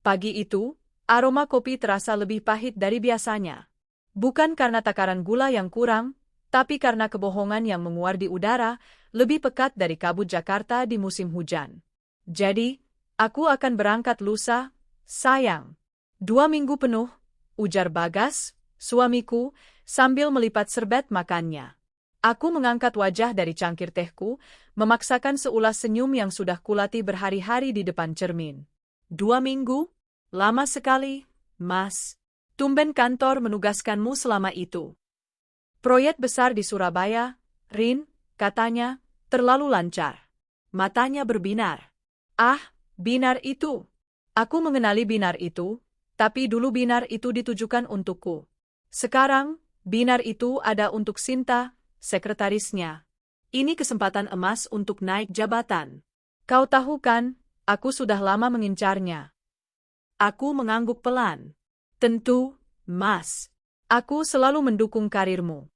Pagi itu, aroma kopi terasa lebih pahit dari biasanya. Bukan karena takaran gula yang kurang, tapi karena kebohongan yang menguar di udara, lebih pekat dari kabut Jakarta di musim hujan. Jadi, aku akan berangkat lusa, sayang. 2 minggu penuh, ujar Bagas, suamiku, sambil melipat serbet makannya. Aku mengangkat wajah dari cangkir tehku, memaksakan seulas senyum yang sudah kulatih berhari-hari di depan cermin. 2 minggu? Lama sekali, Mas. Tumben kantor menugaskanmu selama itu. Proyek besar di Surabaya, Rin, katanya, terlalu lancar. Matanya berbinar. Ah, Binar itu. Aku mengenali Binar itu, tapi dulu Binar itu ditujukan untukku. Sekarang, Binar itu ada untuk Sinta, sekretarisnya. Ini kesempatan emas untuk naik jabatan. Kau tahu kan, aku sudah lama mengincarnya. Aku mengangguk pelan. Tentu, Mas. Aku selalu mendukung karirmu.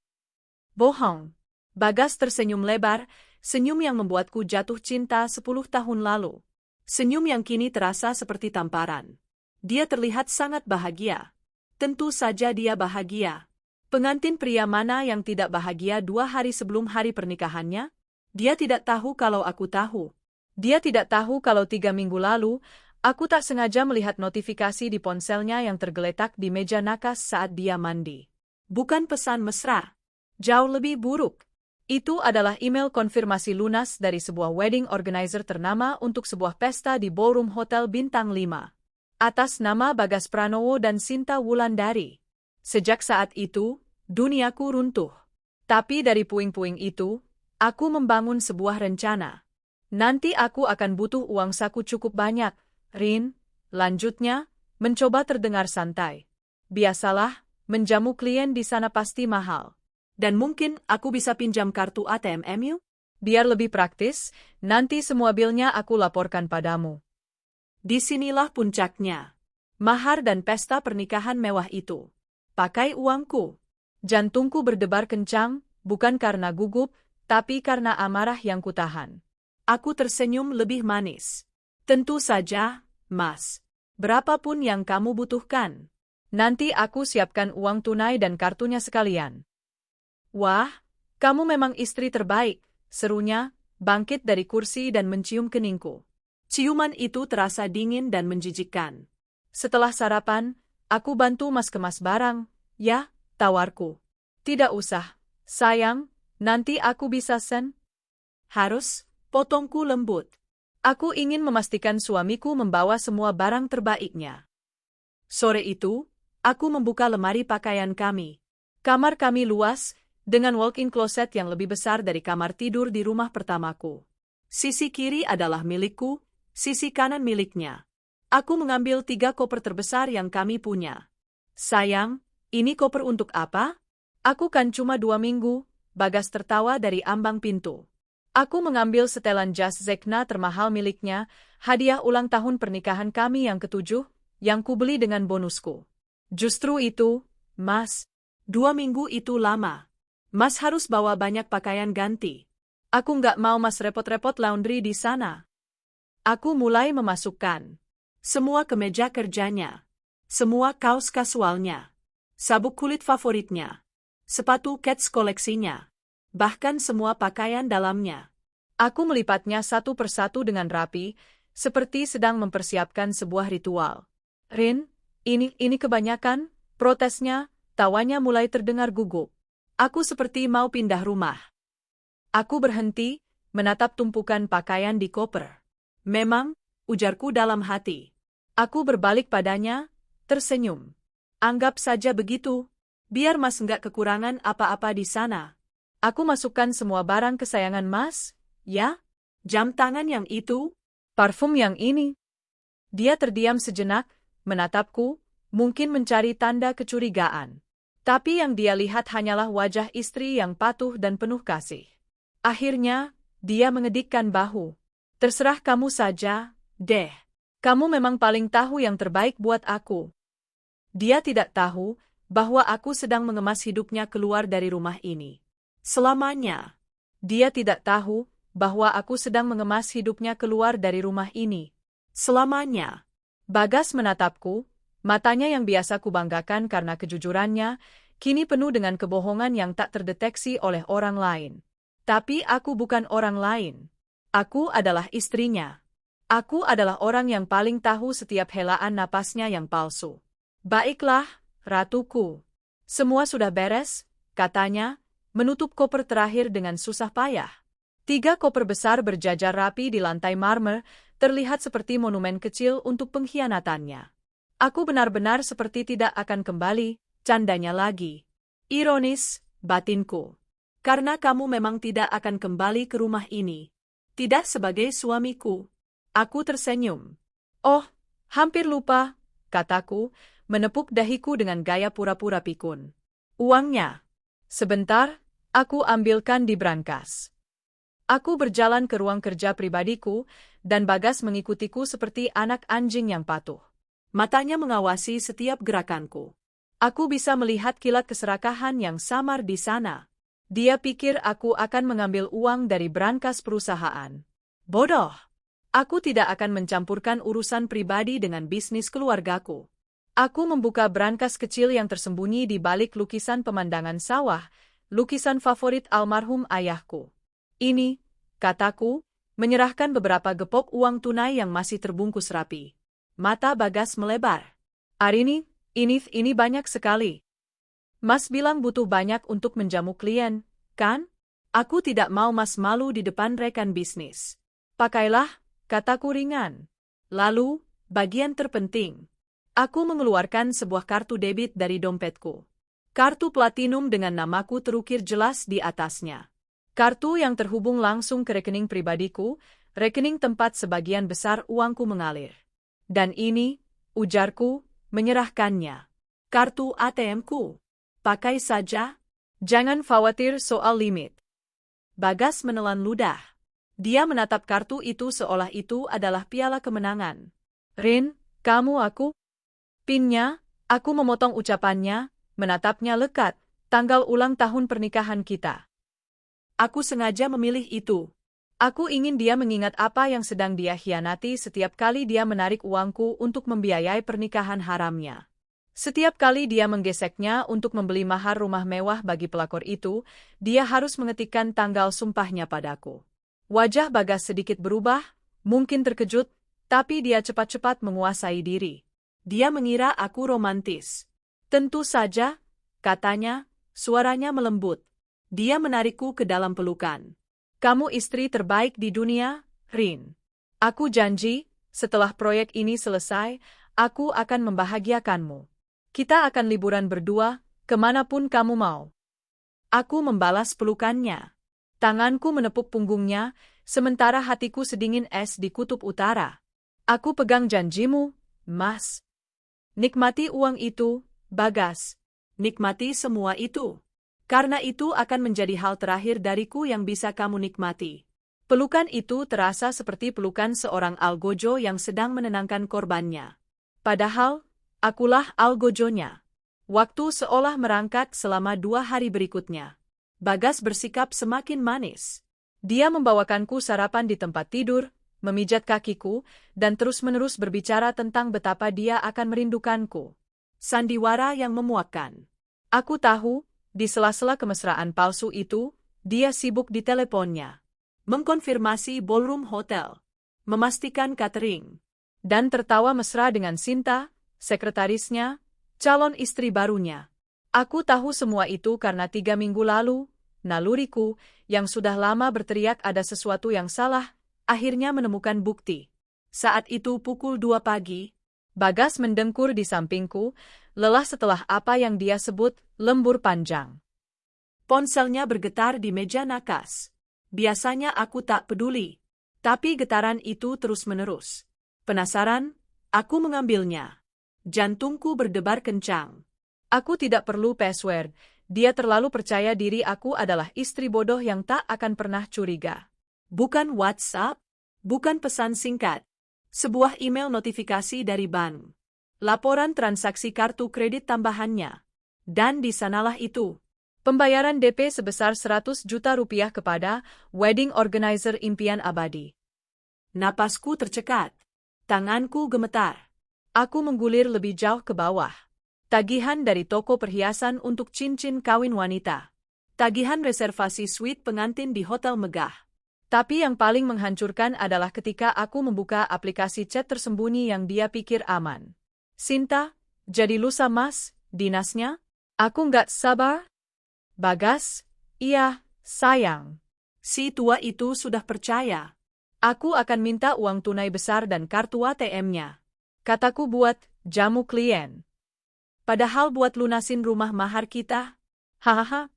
Bohong. Bagas tersenyum lebar, senyum yang membuatku jatuh cinta 10 tahun lalu. Senyum yang kini terasa seperti tamparan. Dia terlihat sangat bahagia. Tentu saja dia bahagia. Pengantin pria mana yang tidak bahagia 2 hari sebelum hari pernikahannya? Dia tidak tahu kalau aku tahu. Dia tidak tahu kalau 3 minggu lalu, aku tak sengaja melihat notifikasi di ponselnya yang tergeletak di meja nakas saat dia mandi. Bukan pesan mesra. Jauh lebih buruk. Itu adalah email konfirmasi lunas dari sebuah wedding organizer ternama untuk sebuah pesta di ballroom hotel bintang 5. Atas nama Bagas Pranowo dan Sinta Wulandari. Sejak saat itu, duniaku runtuh. Tapi dari puing-puing itu, aku membangun sebuah rencana. Nanti aku akan butuh uang saku cukup banyak, Rin. Lanjutnya, mencoba terdengar santai. Biasalah, menjamu klien di sana pasti mahal. Dan mungkin aku bisa pinjam kartu ATM-mu? Biar lebih praktis, nanti semua bilnya aku laporkan padamu. Disinilah puncaknya. Mahar dan pesta pernikahan mewah itu. Pakai uangku. Jantungku berdebar kencang, bukan karena gugup, tapi karena amarah yang kutahan. Aku tersenyum lebih manis. Tentu saja, Mas. Berapapun yang kamu butuhkan. Nanti aku siapkan uang tunai dan kartunya sekalian. Wah, kamu memang istri terbaik, serunya, bangkit dari kursi dan mencium keningku. Ciuman itu terasa dingin dan menjijikkan. Setelah sarapan, aku bantu Mas kemas barang, ya, tawarku. Tidak usah, sayang, nanti aku bisa sen. Harus, potongku lembut. Aku ingin memastikan suamiku membawa semua barang terbaiknya. Sore itu, aku membuka lemari pakaian kami. Kamar kami luas, dengan walk-in closet yang lebih besar dari kamar tidur di rumah pertamaku. Sisi kiri adalah milikku, sisi kanan miliknya. Aku mengambil 3 koper terbesar yang kami punya. Sayang, ini koper untuk apa? Aku kan cuma 2 minggu, Bagas tertawa dari ambang pintu. Aku mengambil setelan jas Zegna termahal miliknya, hadiah ulang tahun pernikahan kami yang ke-7, yang kubeli dengan bonusku. Justru itu, Mas, 2 minggu itu lama. Mas harus bawa banyak pakaian ganti. Aku nggak mau Mas repot-repot laundry di sana. Aku mulai memasukkan semua kemeja kerjanya, semua kaos kasualnya, sabuk kulit favoritnya, sepatu Keds koleksinya, bahkan semua pakaian dalamnya. Aku melipatnya satu persatu dengan rapi, seperti sedang mempersiapkan sebuah ritual. Rin, ini kebanyakan, protesnya, tawanya mulai terdengar gugup. Aku seperti mau pindah rumah. Aku berhenti, menatap tumpukan pakaian di koper. Memang, ujarku dalam hati. Aku berbalik padanya, tersenyum. Anggap saja begitu, biar Mas nggak kekurangan apa-apa di sana. Aku masukkan semua barang kesayangan Mas, ya? Jam tangan yang itu, parfum yang ini. Dia terdiam sejenak, menatapku, mungkin mencari tanda kecurigaan. Tapi yang dia lihat hanyalah wajah istri yang patuh dan penuh kasih. Akhirnya, dia mengedikkan bahu. Terserah kamu saja, deh. Kamu memang paling tahu yang terbaik buat aku. Dia tidak tahu bahwa aku sedang mengemas hidupnya keluar dari rumah ini. Selamanya. Dia tidak tahu bahwa aku sedang mengemas hidupnya keluar dari rumah ini. Selamanya. Bagas menatapku, matanya yang biasa kubanggakan karena kejujurannya, kini penuh dengan kebohongan yang tak terdeteksi oleh orang lain. Tapi aku bukan orang lain. Aku adalah istrinya. Aku adalah orang yang paling tahu setiap helaan napasnya yang palsu. Baiklah, ratuku. Semua sudah beres, katanya, menutup koper terakhir dengan susah payah. 3 koper besar berjajar rapi di lantai marmer, terlihat seperti monumen kecil untuk pengkhianatannya. Aku benar-benar seperti tidak akan kembali, candanya lagi. Ironis, batinku. Karena kamu memang tidak akan kembali ke rumah ini. Tidak sebagai suamiku. Aku tersenyum. Oh, hampir lupa, kataku, menepuk dahiku dengan gaya pura-pura pikun. Uangnya. Sebentar, aku ambilkan di brankas. Aku berjalan ke ruang kerja pribadiku, dan Bagas mengikutiku seperti anak anjing yang patuh. Matanya mengawasi setiap gerakanku. Aku bisa melihat kilat keserakahan yang samar di sana. Dia pikir aku akan mengambil uang dari brankas perusahaan. Bodoh! Aku tidak akan mencampurkan urusan pribadi dengan bisnis keluargaku. Aku membuka brankas kecil yang tersembunyi di balik lukisan pemandangan sawah, lukisan favorit almarhum ayahku. Ini, kataku, menyerahkan beberapa gepok uang tunai yang masih terbungkus rapi. Mata Bagas melebar. Arini, ini banyak sekali. Mas bilang butuh banyak untuk menjamu klien, kan? Aku tidak mau Mas malu di depan rekan bisnis. Pakailah, kataku ringan. Lalu, bagian terpenting. Aku mengeluarkan sebuah kartu debit dari dompetku. Kartu platinum dengan namaku terukir jelas di atasnya. Kartu yang terhubung langsung ke rekening pribadiku, rekening tempat sebagian besar uangku mengalir. Dan ini, ujarku, menyerahkannya. Kartu ATM-ku. Pakai saja. Jangan khawatir soal limit. Bagas menelan ludah. Dia menatap kartu itu seolah itu adalah piala kemenangan. Rin, kamu aku? Pinnya, aku memotong ucapannya, menatapnya lekat, tanggal ulang tahun pernikahan kita. Aku sengaja memilih itu. Aku ingin dia mengingat apa yang sedang dia hianati setiap kali dia menarik uangku untuk membiayai pernikahan haramnya. Setiap kali dia menggeseknya untuk membeli mahar rumah mewah bagi pelakor itu, dia harus mengetikkan tanggal sumpahnya padaku. Wajah Bagas sedikit berubah, mungkin terkejut, tapi dia cepat-cepat menguasai diri. Dia mengira aku romantis. Tentu saja, katanya, suaranya melembut. Dia menarikku ke dalam pelukan. Kamu istri terbaik di dunia, Rin. Aku janji, setelah proyek ini selesai, aku akan membahagiakanmu. Kita akan liburan berdua, kemanapun kamu mau. Aku membalas pelukannya. Tanganku menepuk punggungnya, sementara hatiku sedingin es di kutub utara. Aku pegang janjimu, Mas. Nikmati uang itu, Bagas. Nikmati semua itu. Karena itu akan menjadi hal terakhir dariku yang bisa kamu nikmati. Pelukan itu terasa seperti pelukan seorang algojo yang sedang menenangkan korbannya. Padahal, akulah algojonya. Waktu seolah merangkak selama 2 hari berikutnya. Bagas bersikap semakin manis. Dia membawakanku sarapan di tempat tidur, memijat kakiku, dan terus-menerus berbicara tentang betapa dia akan merindukanku. Sandiwara yang memuakkan. Aku tahu, di sela-sela kemesraan palsu itu, dia sibuk di teleponnya. Mengkonfirmasi ballroom hotel. Memastikan catering. Dan tertawa mesra dengan Sinta, sekretarisnya, calon istri barunya. Aku tahu semua itu karena 3 minggu lalu, naluriku, yang sudah lama berteriak ada sesuatu yang salah, akhirnya menemukan bukti. Saat itu pukul 2 pagi, Bagas mendengkur di sampingku, lelah setelah apa yang dia sebut lembur panjang. Ponselnya bergetar di meja nakas. Biasanya aku tak peduli, tapi getaran itu terus-menerus. Penasaran, aku mengambilnya. Jantungku berdebar kencang. Aku tidak perlu password, dia terlalu percaya diri aku adalah istri bodoh yang tak akan pernah curiga. Bukan WhatsApp, bukan pesan singkat. Sebuah email notifikasi dari bank. Laporan transaksi kartu kredit tambahannya. Dan di sanalah itu. Pembayaran DP sebesar 100 juta rupiah kepada wedding organizer impian abadi. Napasku tercekat. Tanganku gemetar. Aku menggulir lebih jauh ke bawah. Tagihan dari toko perhiasan untuk cincin kawin wanita. Tagihan reservasi suite pengantin di hotel megah. Tapi yang paling menghancurkan adalah ketika aku membuka aplikasi chat tersembunyi yang dia pikir aman. Sinta, jadi lusa mas, dinasnya? Aku nggak sabar. Bagas, iya, sayang. Si tua itu sudah percaya. Aku akan minta uang tunai besar dan kartu ATM-nya. Kataku buat jamu klien. Padahal buat lunasin rumah mahar kita. Hahaha.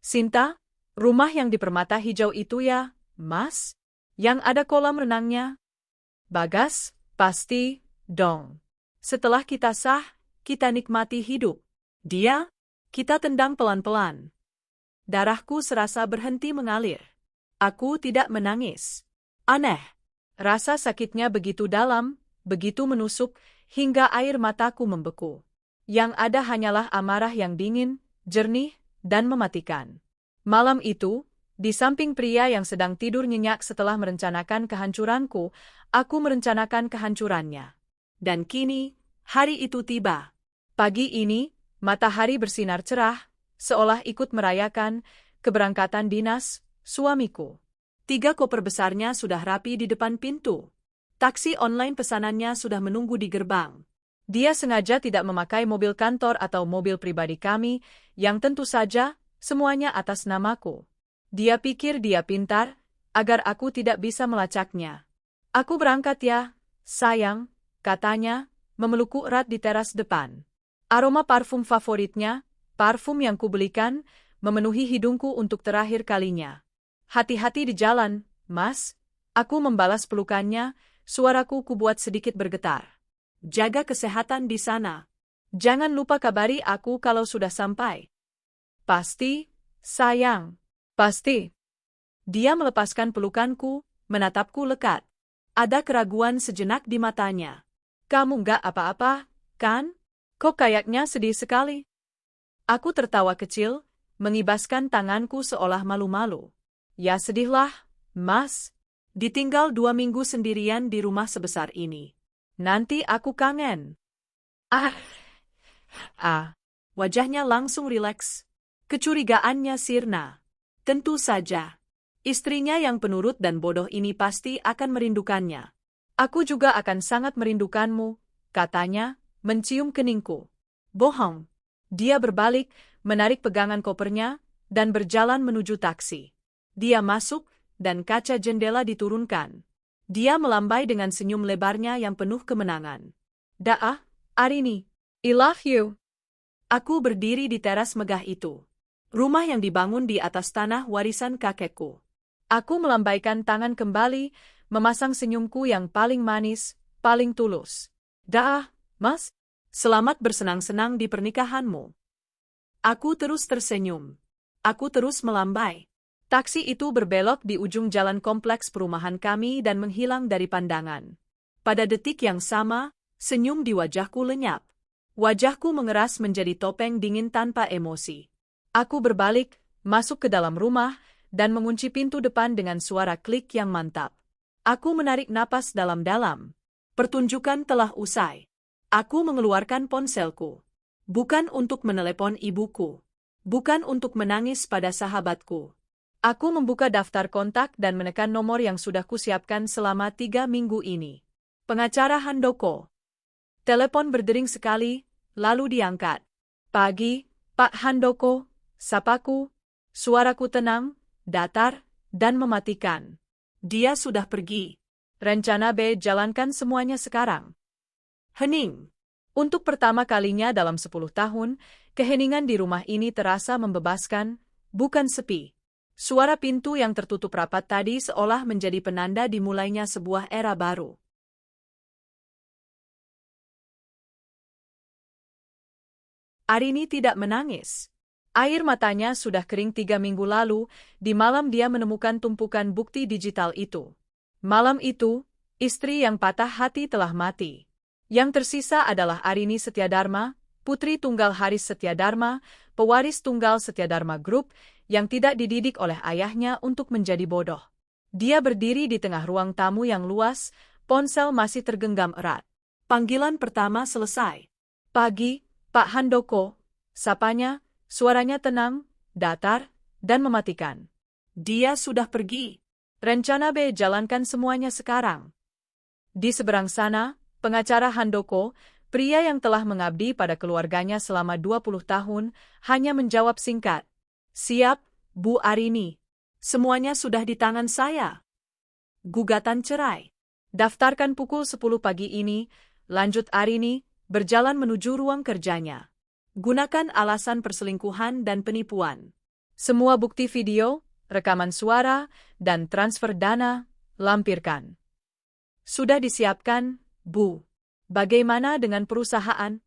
Sinta, rumah yang di permata hijau itu ya, mas? Yang ada kolam renangnya? Bagas, pasti, dong. Setelah kita sah, kita nikmati hidup. Dia, kita tendang pelan-pelan. Darahku serasa berhenti mengalir. Aku tidak menangis. Aneh. Rasa sakitnya begitu dalam, begitu menusuk, hingga air mataku membeku. Yang ada hanyalah amarah yang dingin, jernih, dan mematikan. Malam itu, di samping pria yang sedang tidur nyenyak setelah merencanakan kehancuranku, aku merencanakan kehancurannya. Dan kini, hari itu tiba. Pagi ini, matahari bersinar cerah, seolah ikut merayakan keberangkatan dinas suamiku. 3 koper besarnya sudah rapi di depan pintu. Taksi online pesanannya sudah menunggu di gerbang. Dia sengaja tidak memakai mobil kantor atau mobil pribadi kami, yang tentu saja semuanya atas namaku. Dia pikir dia pintar, agar aku tidak bisa melacaknya. Aku berangkat ya, sayang, katanya, memelukku erat di teras depan. Aroma parfum favoritnya, parfum yang kubelikan, memenuhi hidungku untuk terakhir kalinya. Hati-hati di jalan, mas. Aku membalas pelukannya, suaraku kubuat sedikit bergetar. Jaga kesehatan di sana. Jangan lupa kabari aku kalau sudah sampai. Pasti, sayang. Pasti. Dia melepaskan pelukanku, menatapku lekat. Ada keraguan sejenak di matanya. Kamu nggak apa-apa, kan? Kok kayaknya sedih sekali? Aku tertawa kecil, mengibaskan tanganku seolah malu-malu. Ya sedihlah, mas. Ditinggal 2 minggu sendirian di rumah sebesar ini. Nanti aku kangen. Wajahnya langsung rileks. Kecurigaannya sirna. Tentu saja. Istrinya yang penurut dan bodoh ini pasti akan merindukannya. Aku juga akan sangat merindukanmu, katanya, mencium keningku. Bohong. Dia berbalik, menarik pegangan kopernya, dan berjalan menuju taksi. Dia masuk, dan kaca jendela diturunkan. Dia melambai dengan senyum lebarnya yang penuh kemenangan. Arini, I love you. Aku berdiri di teras megah itu. Rumah yang dibangun di atas tanah warisan kakekku. Aku melambaikan tangan kembali, memasang senyumku yang paling manis, paling tulus. Mas. Selamat bersenang-senang di pernikahanmu. Aku terus tersenyum. Aku terus melambai. Taksi itu berbelok di ujung jalan kompleks perumahan kami dan menghilang dari pandangan. Pada detik yang sama, senyum di wajahku lenyap. Wajahku mengeras menjadi topeng dingin tanpa emosi. Aku berbalik, masuk ke dalam rumah, dan mengunci pintu depan dengan suara klik yang mantap. Aku menarik napas dalam-dalam. Pertunjukan telah usai. Aku mengeluarkan ponselku. Bukan untuk menelepon ibuku. Bukan untuk menangis pada sahabatku. Aku membuka daftar kontak dan menekan nomor yang sudah kusiapkan selama 3 minggu ini. Pengacara Handoko. Telepon berdering sekali, lalu diangkat. Pagi, Pak Handoko, sapaku. Suaraku tenang, datar, dan mematikan. Dia sudah pergi. Rencana B jalankan semuanya sekarang. Hening. Untuk pertama kalinya dalam 10 tahun, keheningan di rumah ini terasa membebaskan, bukan sepi. Suara pintu yang tertutup rapat tadi seolah menjadi penanda dimulainya sebuah era baru. Arini tidak menangis. Air matanya sudah kering 3 minggu lalu, di malam dia menemukan tumpukan bukti digital itu. Malam itu, istri yang patah hati telah mati. Yang tersisa adalah Arini Setyadharma, putri tunggal Haris Setyadharma, pewaris tunggal Setyadharma Group, yang tidak dididik oleh ayahnya untuk menjadi bodoh. Dia berdiri di tengah ruang tamu yang luas, ponsel masih tergenggam erat. Panggilan pertama selesai. Pagi, Pak Handoko. Sapanya, suaranya tenang, datar, dan mematikan. Dia sudah pergi. Rencana B, jalankan semuanya sekarang. Di seberang sana, pengacara Handoko, pria yang telah mengabdi pada keluarganya selama 20 tahun, hanya menjawab singkat. Siap, Bu Arini. Semuanya sudah di tangan saya. Gugatan cerai. Daftarkan pukul 10 pagi ini, lanjut Arini, berjalan menuju ruang kerjanya. Gunakan alasan perselingkuhan dan penipuan. Semua bukti video, rekaman suara, dan transfer dana, lampirkan. Sudah disiapkan, Bu. Bagaimana dengan perusahaan?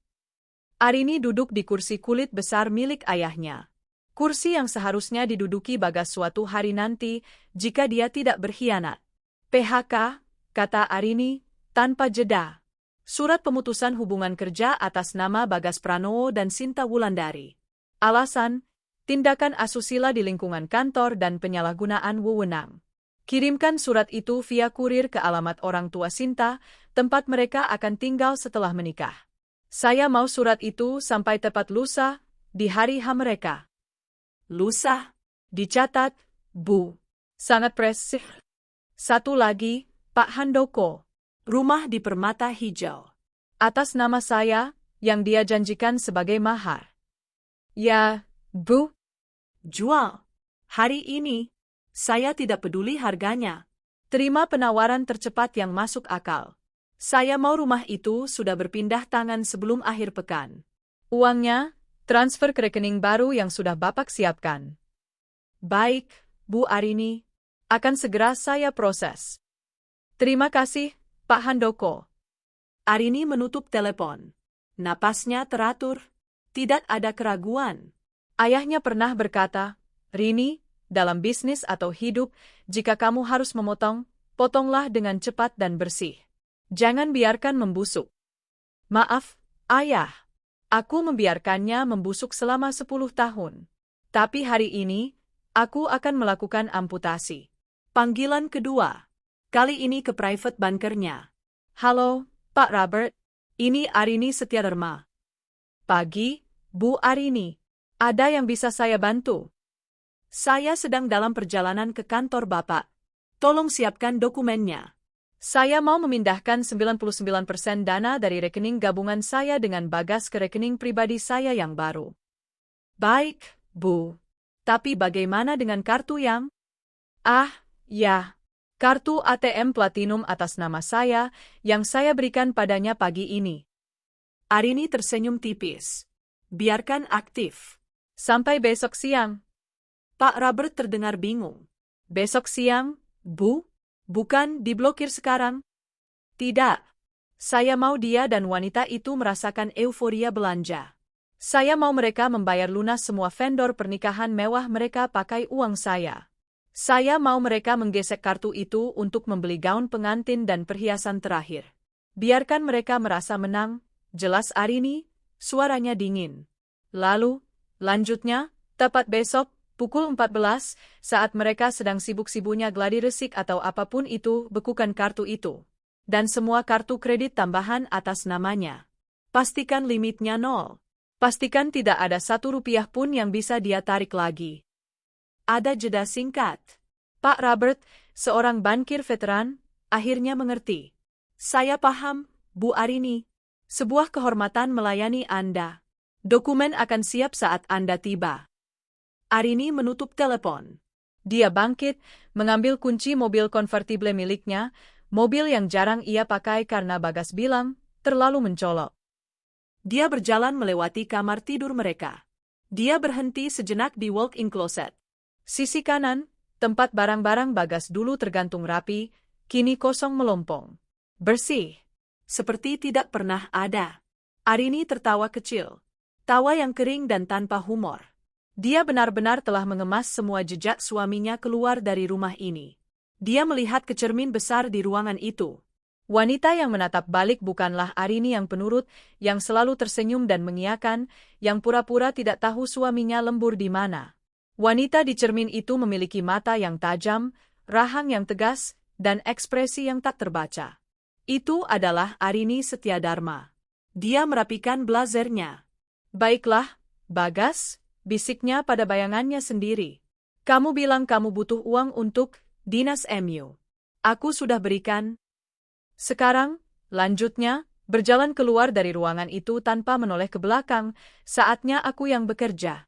Arini duduk di kursi kulit besar milik ayahnya. Kursi yang seharusnya diduduki Bagas suatu hari nanti jika dia tidak berkhianat. PHK, kata Arini, tanpa jeda. Surat pemutusan hubungan kerja atas nama Bagas Pranowo dan Sinta Wulandari. Alasan, tindakan asusila di lingkungan kantor dan penyalahgunaan wewenang. Kirimkan surat itu via kurir ke alamat orang tua Sinta, tempat mereka akan tinggal setelah menikah. Saya mau surat itu sampai tepat lusa, di hari H mereka. Lusa? Dicatat, Bu. Sangat presisi. Satu lagi, Pak Handoko. Rumah di Permata Hijau. Atas nama saya, yang dia janjikan sebagai mahar. Ya, Bu. Jual. Hari ini. Saya tidak peduli harganya. Terima penawaran tercepat yang masuk akal. Saya mau rumah itu sudah berpindah tangan sebelum akhir pekan. Uangnya, transfer ke rekening baru yang sudah Bapak siapkan. Baik, Bu Arini. Akan segera saya proses. Terima kasih, Pak Handoko. Arini menutup telepon. Napasnya teratur. Tidak ada keraguan. Ayahnya pernah berkata, Rini, dalam bisnis atau hidup, jika kamu harus memotong, potonglah dengan cepat dan bersih. Jangan biarkan membusuk. Maaf, Ayah. Aku membiarkannya membusuk selama 10 tahun. Tapi hari ini, aku akan melakukan amputasi. Panggilan kedua. Kali ini ke private bankernya. Halo, Pak Robert. Ini Arini Setiadharma. Pagi, Bu Arini. Ada yang bisa saya bantu? Saya sedang dalam perjalanan ke kantor Bapak. Tolong siapkan dokumennya. Saya mau memindahkan 99% dana dari rekening gabungan saya dengan Bagas ke rekening pribadi saya yang baru. Baik, Bu. Tapi bagaimana dengan kartu yang? Ya. Kartu ATM Platinum atas nama saya, yang saya berikan padanya pagi ini. Arini tersenyum tipis. Biarkan aktif. Sampai besok siang. Pak Robert terdengar bingung. Besok siang, Bu? Bukan diblokir sekarang? Tidak. Saya mau dia dan wanita itu merasakan euforia belanja. Saya mau mereka membayar lunas semua vendor pernikahan mewah mereka pakai uang saya. Saya mau mereka menggesek kartu itu untuk membeli gaun pengantin dan perhiasan terakhir. Biarkan mereka merasa menang, jelas Arini, suaranya dingin. Lalu, lanjutnya, tepat besok, pukul 14, saat mereka sedang sibuk-sibuknya gladi resik atau apapun itu, bekukan kartu itu. Dan semua kartu kredit tambahan atas namanya. Pastikan limitnya 0. Pastikan tidak ada 1 rupiah pun yang bisa dia tarik lagi. Ada jeda singkat. Pak Robert, seorang bankir veteran, akhirnya mengerti. Saya paham, Bu Arini. Sebuah kehormatan melayani Anda. Dokumen akan siap saat Anda tiba. Arini menutup telepon. Dia bangkit, mengambil kunci mobil konvertible miliknya, mobil yang jarang ia pakai karena Bagas bilang, terlalu mencolok. Dia berjalan melewati kamar tidur mereka. Dia berhenti sejenak di walk-in closet. Sisi kanan, tempat barang-barang Bagas dulu tergantung rapi, kini kosong melompong. Bersih. Seperti tidak pernah ada. Arini tertawa kecil. Tawa yang kering dan tanpa humor. Dia benar-benar telah mengemas semua jejak suaminya keluar dari rumah ini. Dia melihat ke cermin besar di ruangan itu. Wanita yang menatap balik bukanlah Arini yang penurut, yang selalu tersenyum dan mengiyakan, yang pura-pura tidak tahu suaminya lembur di mana. Wanita di cermin itu memiliki mata yang tajam, rahang yang tegas, dan ekspresi yang tak terbaca. Itu adalah Arini Setiadharma. Dia merapikan blazernya. Baiklah, Bagas, bisiknya pada bayangannya sendiri. Kamu bilang kamu butuh uang untuk dinas MU. Aku sudah berikan. Sekarang, lanjutnya, berjalan keluar dari ruangan itu tanpa menoleh ke belakang, saatnya aku yang bekerja.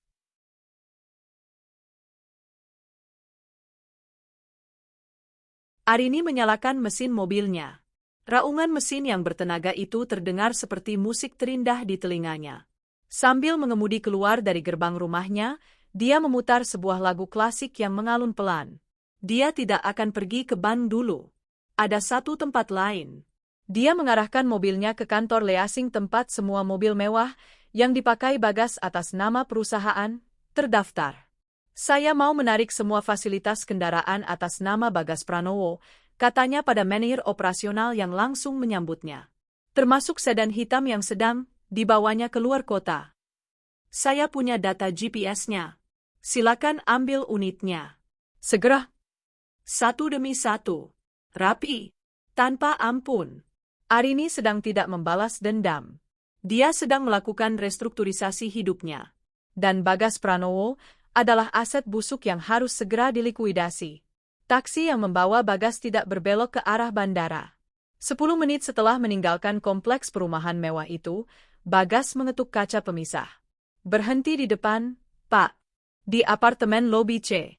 Arini menyalakan mesin mobilnya. Raungan mesin yang bertenaga itu terdengar seperti musik terindah di telinganya. Sambil mengemudi keluar dari gerbang rumahnya, dia memutar sebuah lagu klasik yang mengalun pelan. Dia tidak akan pergi ke bank dulu. Ada satu tempat lain. Dia mengarahkan mobilnya ke kantor leasing tempat semua mobil mewah yang dipakai Bagas atas nama perusahaan terdaftar. Saya mau menarik semua fasilitas kendaraan atas nama Bagas Pranowo, katanya pada manajer operasional yang langsung menyambutnya. Termasuk sedan hitam yang sedang dibawanya keluar kota. Saya punya data GPS-nya. Silakan ambil unitnya. Segera. Satu demi satu. Rapi. Tanpa ampun. Arini sedang tidak membalas dendam. Dia sedang melakukan restrukturisasi hidupnya. Dan Bagas Pranowo adalah aset busuk yang harus segera dilikuidasi. Taksi yang membawa Bagas tidak berbelok ke arah bandara. 10 menit setelah meninggalkan kompleks perumahan mewah itu, Bagas mengetuk kaca pemisah. Berhenti di depan, Pak. Di apartemen lobi C.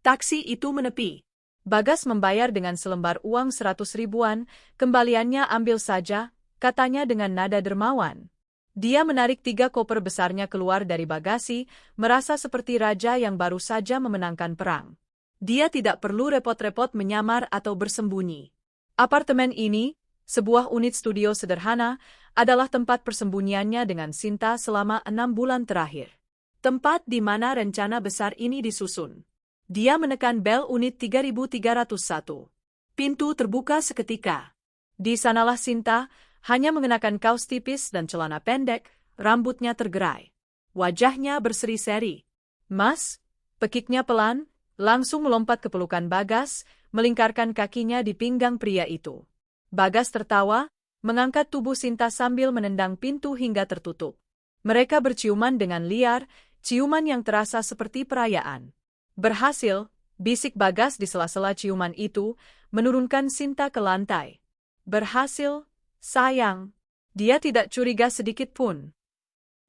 Taksi itu menepi. Bagas membayar dengan selembar uang 100 ribuan, kembaliannya ambil saja, katanya dengan nada dermawan. Dia menarik 3 koper besarnya keluar dari bagasi, merasa seperti raja yang baru saja memenangkan perang. Dia tidak perlu repot-repot menyamar atau bersembunyi. Apartemen ini, sebuah unit studio sederhana, adalah tempat persembunyiannya dengan Sinta selama 6 bulan terakhir. Tempat di mana rencana besar ini disusun. Dia menekan bel unit 3301. Pintu terbuka seketika. Di sanalah Sinta, hanya mengenakan kaos tipis dan celana pendek, rambutnya tergerai. Wajahnya berseri-seri. Mas, pekiknya pelan, langsung melompat ke pelukan Bagas, melingkarkan kakinya di pinggang pria itu. Bagas tertawa, mengangkat tubuh Sinta sambil menendang pintu hingga tertutup. Mereka berciuman dengan liar, ciuman yang terasa seperti perayaan. Berhasil, bisik Bagas di sela-sela ciuman itu, menurunkan Sinta ke lantai. Berhasil, sayang. Dia tidak curiga sedikit pun.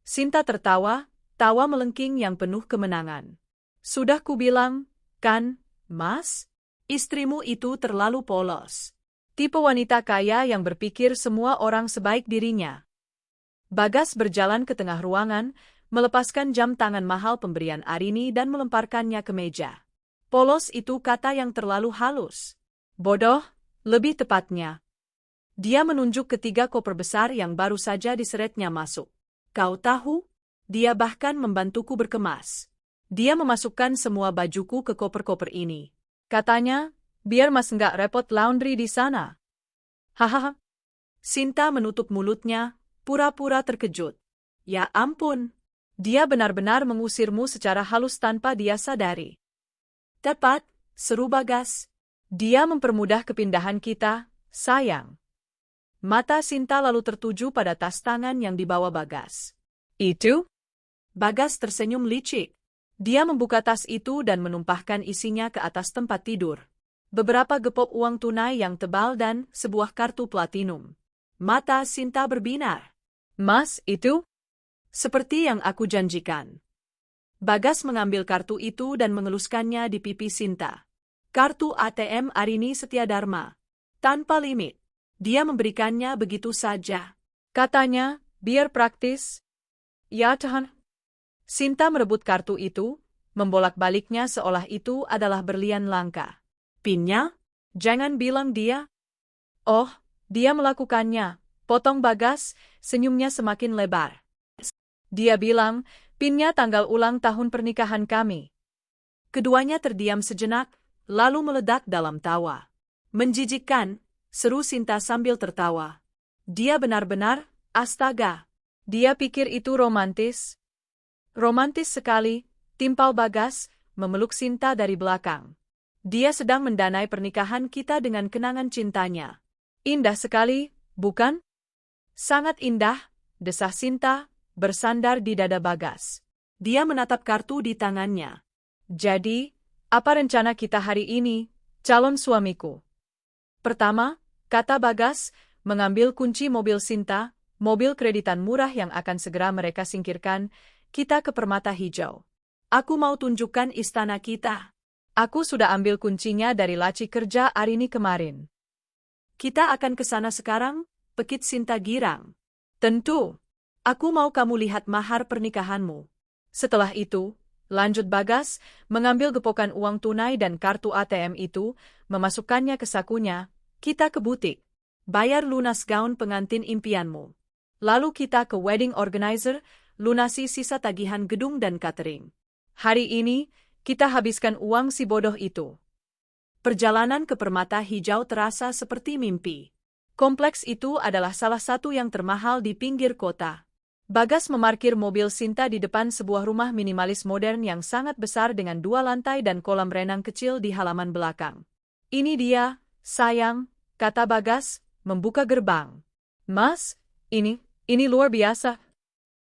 Sinta tertawa, tawa melengking yang penuh kemenangan. Sudah kubilang, kan, Mas? Istrimu itu terlalu polos. Tipe wanita kaya yang berpikir semua orang sebaik dirinya. Bagas berjalan ke tengah ruangan, melepaskan jam tangan mahal pemberian Arini dan melemparkannya ke meja. Polos itu kata yang terlalu halus. Bodoh, lebih tepatnya. Dia menunjuk ke 3 koper besar yang baru saja diseretnya masuk. Kau tahu? Dia bahkan membantuku berkemas. Dia memasukkan semua bajuku ke koper-koper ini. Katanya, biar Mas nggak repot laundry di sana. Hahaha. Sinta menutup mulutnya, pura-pura terkejut. Ya ampun. Dia benar-benar mengusirmu secara halus tanpa dia sadari. Tepat, seru Bagas. Dia mempermudah kepindahan kita, sayang. Mata Sinta lalu tertuju pada tas tangan yang dibawa Bagas. Itu? Bagas tersenyum licik. Dia membuka tas itu dan menumpahkan isinya ke atas tempat tidur. Beberapa gepok uang tunai yang tebal dan sebuah kartu platinum. Mata Sinta berbinar. Mas, itu? Seperti yang aku janjikan. Bagas mengambil kartu itu dan mengeluskannya di pipi Sinta. Kartu ATM Arini Setiadharma. Tanpa limit. Dia memberikannya begitu saja. Katanya, biar praktis. Ya Tuhan. Sinta merebut kartu itu, membolak-baliknya seolah itu adalah berlian langka. Pinnya? Jangan bilang dia. Oh, dia melakukannya. Potong Bagas, senyumnya semakin lebar. Dia bilang, pinnya tanggal ulang tahun pernikahan kami. Keduanya terdiam sejenak, lalu meledak dalam tawa. Menjijikkan, seru Sinta sambil tertawa. Dia benar-benar, astaga. Dia pikir itu romantis. Romantis sekali, timpal Bagas, memeluk Sinta dari belakang. Dia sedang mendanai pernikahan kita dengan kenangan cintanya. Indah sekali, bukan? Sangat indah, desah Sinta, bersandar di dada Bagas. Dia menatap kartu di tangannya. Jadi, apa rencana kita hari ini, calon suamiku? Pertama, kata Bagas, mengambil kunci mobil Sinta, mobil kreditan murah yang akan segera mereka singkirkan, kita ke Permata Hijau. Aku mau tunjukkan istana kita. Aku sudah ambil kuncinya dari laci kerja Arini kemarin. Kita akan ke sana sekarang, Pekit Sinta girang. Tentu. Aku mau kamu lihat mahar pernikahanmu. Setelah itu, lanjut Bagas, mengambil gepokan uang tunai dan kartu ATM itu, memasukkannya ke sakunya, kita ke butik. Bayar lunas gaun pengantin impianmu. Lalu kita ke wedding organizer, lunasi sisa tagihan gedung dan catering. Hari ini, kita habiskan uang si bodoh itu. Perjalanan ke Permata Hijau terasa seperti mimpi. Kompleks itu adalah salah satu yang termahal di pinggir kota. Bagas memarkir mobil Sinta di depan sebuah rumah minimalis modern yang sangat besar dengan 2 lantai dan kolam renang kecil di halaman belakang. Ini dia, sayang, kata Bagas, membuka gerbang. Mas, ini luar biasa.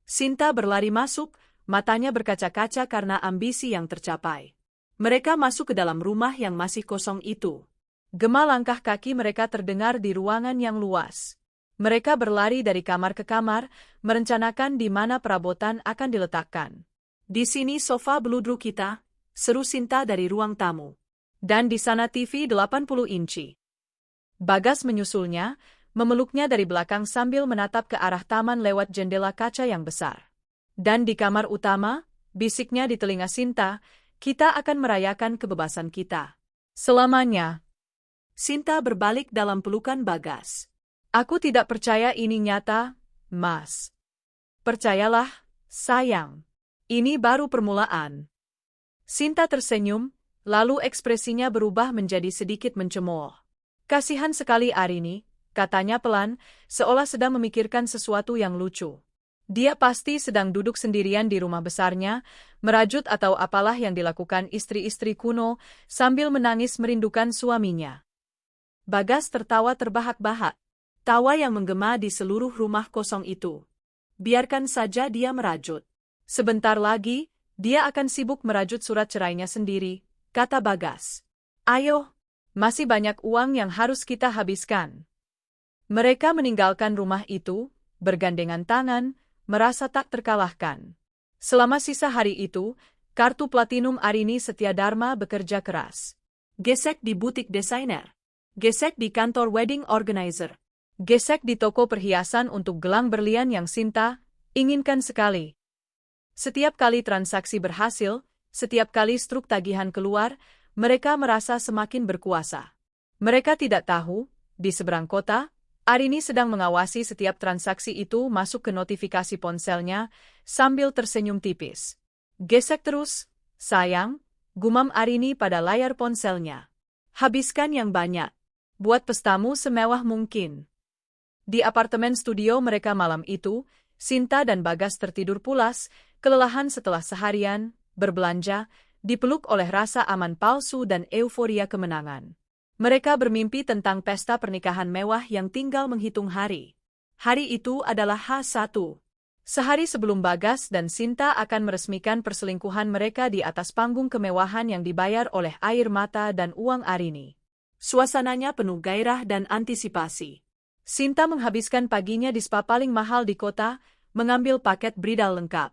Sinta berlari masuk, matanya berkaca-kaca karena ambisi yang tercapai. Mereka masuk ke dalam rumah yang masih kosong itu. Gema langkah kaki mereka terdengar di ruangan yang luas. Mereka berlari dari kamar ke kamar, merencanakan di mana perabotan akan diletakkan. Di sini sofa beludru kita, seru Sinta dari ruang tamu. Dan di sana TV 80 inci. Bagas menyusulnya, memeluknya dari belakang sambil menatap ke arah taman lewat jendela kaca yang besar. Dan di kamar utama, bisiknya di telinga Sinta, kita akan merayakan kebebasan kita. Selamanya. Sinta berbalik dalam pelukan Bagas. Aku tidak percaya ini nyata, Mas. Percayalah, sayang. Ini baru permulaan. Sinta tersenyum, lalu ekspresinya berubah menjadi sedikit mencemooh. Kasihan sekali Arini, katanya pelan, seolah sedang memikirkan sesuatu yang lucu. Dia pasti sedang duduk sendirian di rumah besarnya, merajut atau apalah yang dilakukan istri-istri kuno, sambil menangis merindukan suaminya. Bagas tertawa terbahak-bahak. Tawa yang menggema di seluruh rumah kosong itu. Biarkan saja dia merajut. Sebentar lagi, dia akan sibuk merajut surat cerainya sendiri, kata Bagas. Ayo, masih banyak uang yang harus kita habiskan. Mereka meninggalkan rumah itu, bergandengan tangan, merasa tak terkalahkan. Selama sisa hari itu, kartu platinum Arini Setia Dharma bekerja keras. Gesek di butik desainer. Gesek di kantor wedding organizer. Gesek di toko perhiasan untuk gelang berlian yang Sinta inginkan sekali. Setiap kali transaksi berhasil, setiap kali struk tagihan keluar, mereka merasa semakin berkuasa. Mereka tidak tahu, di seberang kota, Arini sedang mengawasi setiap transaksi itu masuk ke notifikasi ponselnya, sambil tersenyum tipis. Gesek terus, sayang, gumam Arini pada layar ponselnya. Habiskan yang banyak. Buat pestamu semewah mungkin. Di apartemen studio mereka malam itu, Sinta dan Bagas tertidur pulas, kelelahan setelah seharian, berbelanja, dipeluk oleh rasa aman palsu dan euforia kemenangan. Mereka bermimpi tentang pesta pernikahan mewah yang tinggal menghitung hari. Hari itu adalah H1. Sehari sebelum Bagas dan Sinta akan meresmikan perselingkuhan mereka di atas panggung kemewahan yang dibayar oleh air mata dan uang Arini. Suasananya penuh gairah dan antisipasi. Sinta menghabiskan paginya di spa paling mahal di kota, mengambil paket bridal lengkap.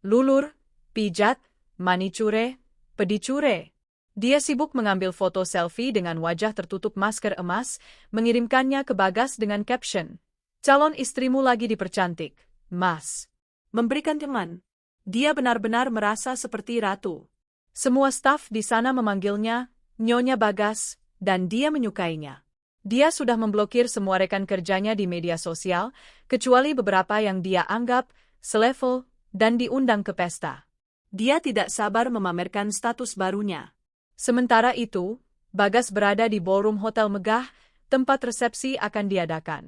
Lulur, pijat, manicure, pedicure. Dia sibuk mengambil foto selfie dengan wajah tertutup masker emas, mengirimkannya ke Bagas dengan caption, "Calon istrimu lagi dipercantik, Mas." Memberikan teman. Dia benar-benar merasa seperti ratu. Semua staf di sana memanggilnya Nyonya Bagas, dan dia menyukainya. Dia sudah memblokir semua rekan kerjanya di media sosial, kecuali beberapa yang dia anggap selevel dan diundang ke pesta. Dia tidak sabar memamerkan status barunya. Sementara itu, Bagas berada di ballroom hotel megah, tempat resepsi akan diadakan.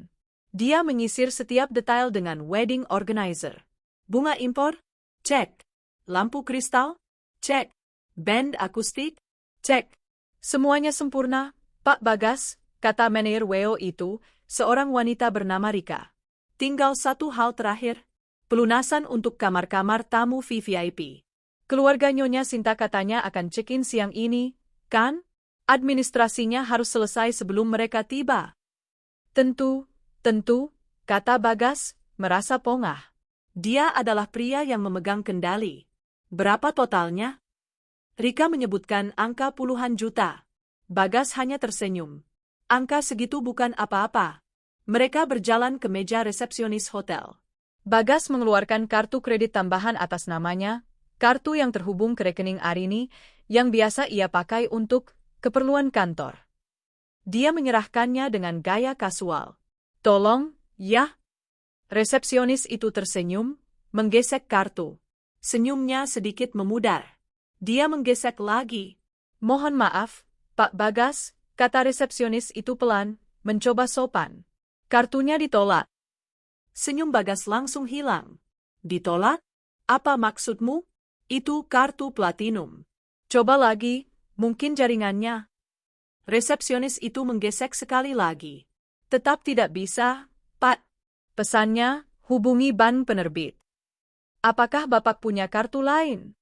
Dia menyisir setiap detail dengan wedding organizer. Bunga impor? Cek. Lampu kristal? Cek. Band akustik? Cek. Semuanya sempurna, Pak Bagas, kata Menir Weo itu, seorang wanita bernama Rika. Tinggal satu hal terakhir, pelunasan untuk kamar-kamar tamu VVIP. Keluarga Nyonya Sinta katanya akan check-in siang ini, kan? Administrasinya harus selesai sebelum mereka tiba. Tentu, kata Bagas, merasa pongah. Dia adalah pria yang memegang kendali. Berapa totalnya? Rika menyebutkan angka puluhan juta. Bagas hanya tersenyum. Angka segitu bukan apa-apa. Mereka berjalan ke meja resepsionis hotel. Bagas mengeluarkan kartu kredit tambahan atas namanya, kartu yang terhubung ke rekening Arini, yang biasa ia pakai untuk keperluan kantor. Dia menyerahkannya dengan gaya kasual. Tolong, ya. Resepsionis itu tersenyum, menggesek kartu. Senyumnya sedikit memudar. Dia menggesek lagi. Mohon maaf, Pak Bagas, kata resepsionis itu pelan, mencoba sopan. Kartunya ditolak. Senyum Bagas langsung hilang. Ditolak? Apa maksudmu? Itu kartu platinum. Coba lagi, mungkin jaringannya. Resepsionis itu menggesek sekali lagi. Tetap tidak bisa, Pak. Pesannya, hubungi bank penerbit. Apakah Bapak punya kartu lain?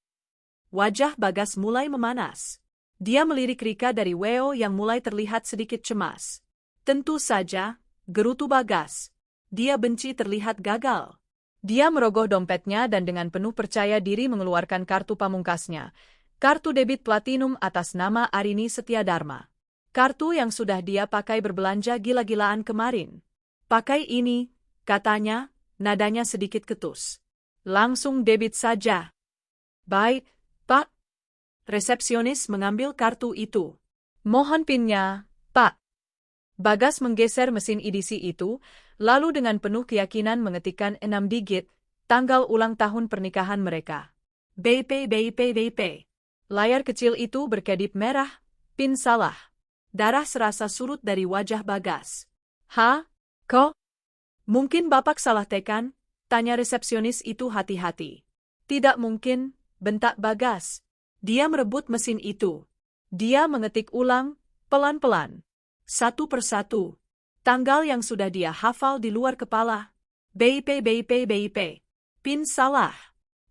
Wajah Bagas mulai memanas. Dia melirik Rika dari Weo yang mulai terlihat sedikit cemas. Tentu saja, gerutu Bagas. Dia benci terlihat gagal. Dia merogoh dompetnya dan dengan penuh percaya diri mengeluarkan kartu pamungkasnya. Kartu debit platinum atas nama Arini Setiadharma. Kartu yang sudah dia pakai berbelanja gila-gilaan kemarin. Pakai ini, katanya, nadanya sedikit ketus. Langsung debit saja. Baik, Pak. Resepsionis mengambil kartu itu. Mohon PIN-nya, Pak. Bagas menggeser mesin edisi itu, lalu dengan penuh keyakinan mengetikkan 6 digit, tanggal ulang tahun pernikahan mereka. BP. Layar kecil itu berkedip merah, PIN salah. Darah serasa surut dari wajah Bagas. Hah? Kok? Mungkin Bapak salah tekan? Tanya resepsionis itu hati-hati. Tidak mungkin, bentak Bagas. Dia merebut mesin itu. Dia mengetik ulang, pelan-pelan. Satu persatu. Tanggal yang sudah dia hafal di luar kepala. BIP. PIN salah.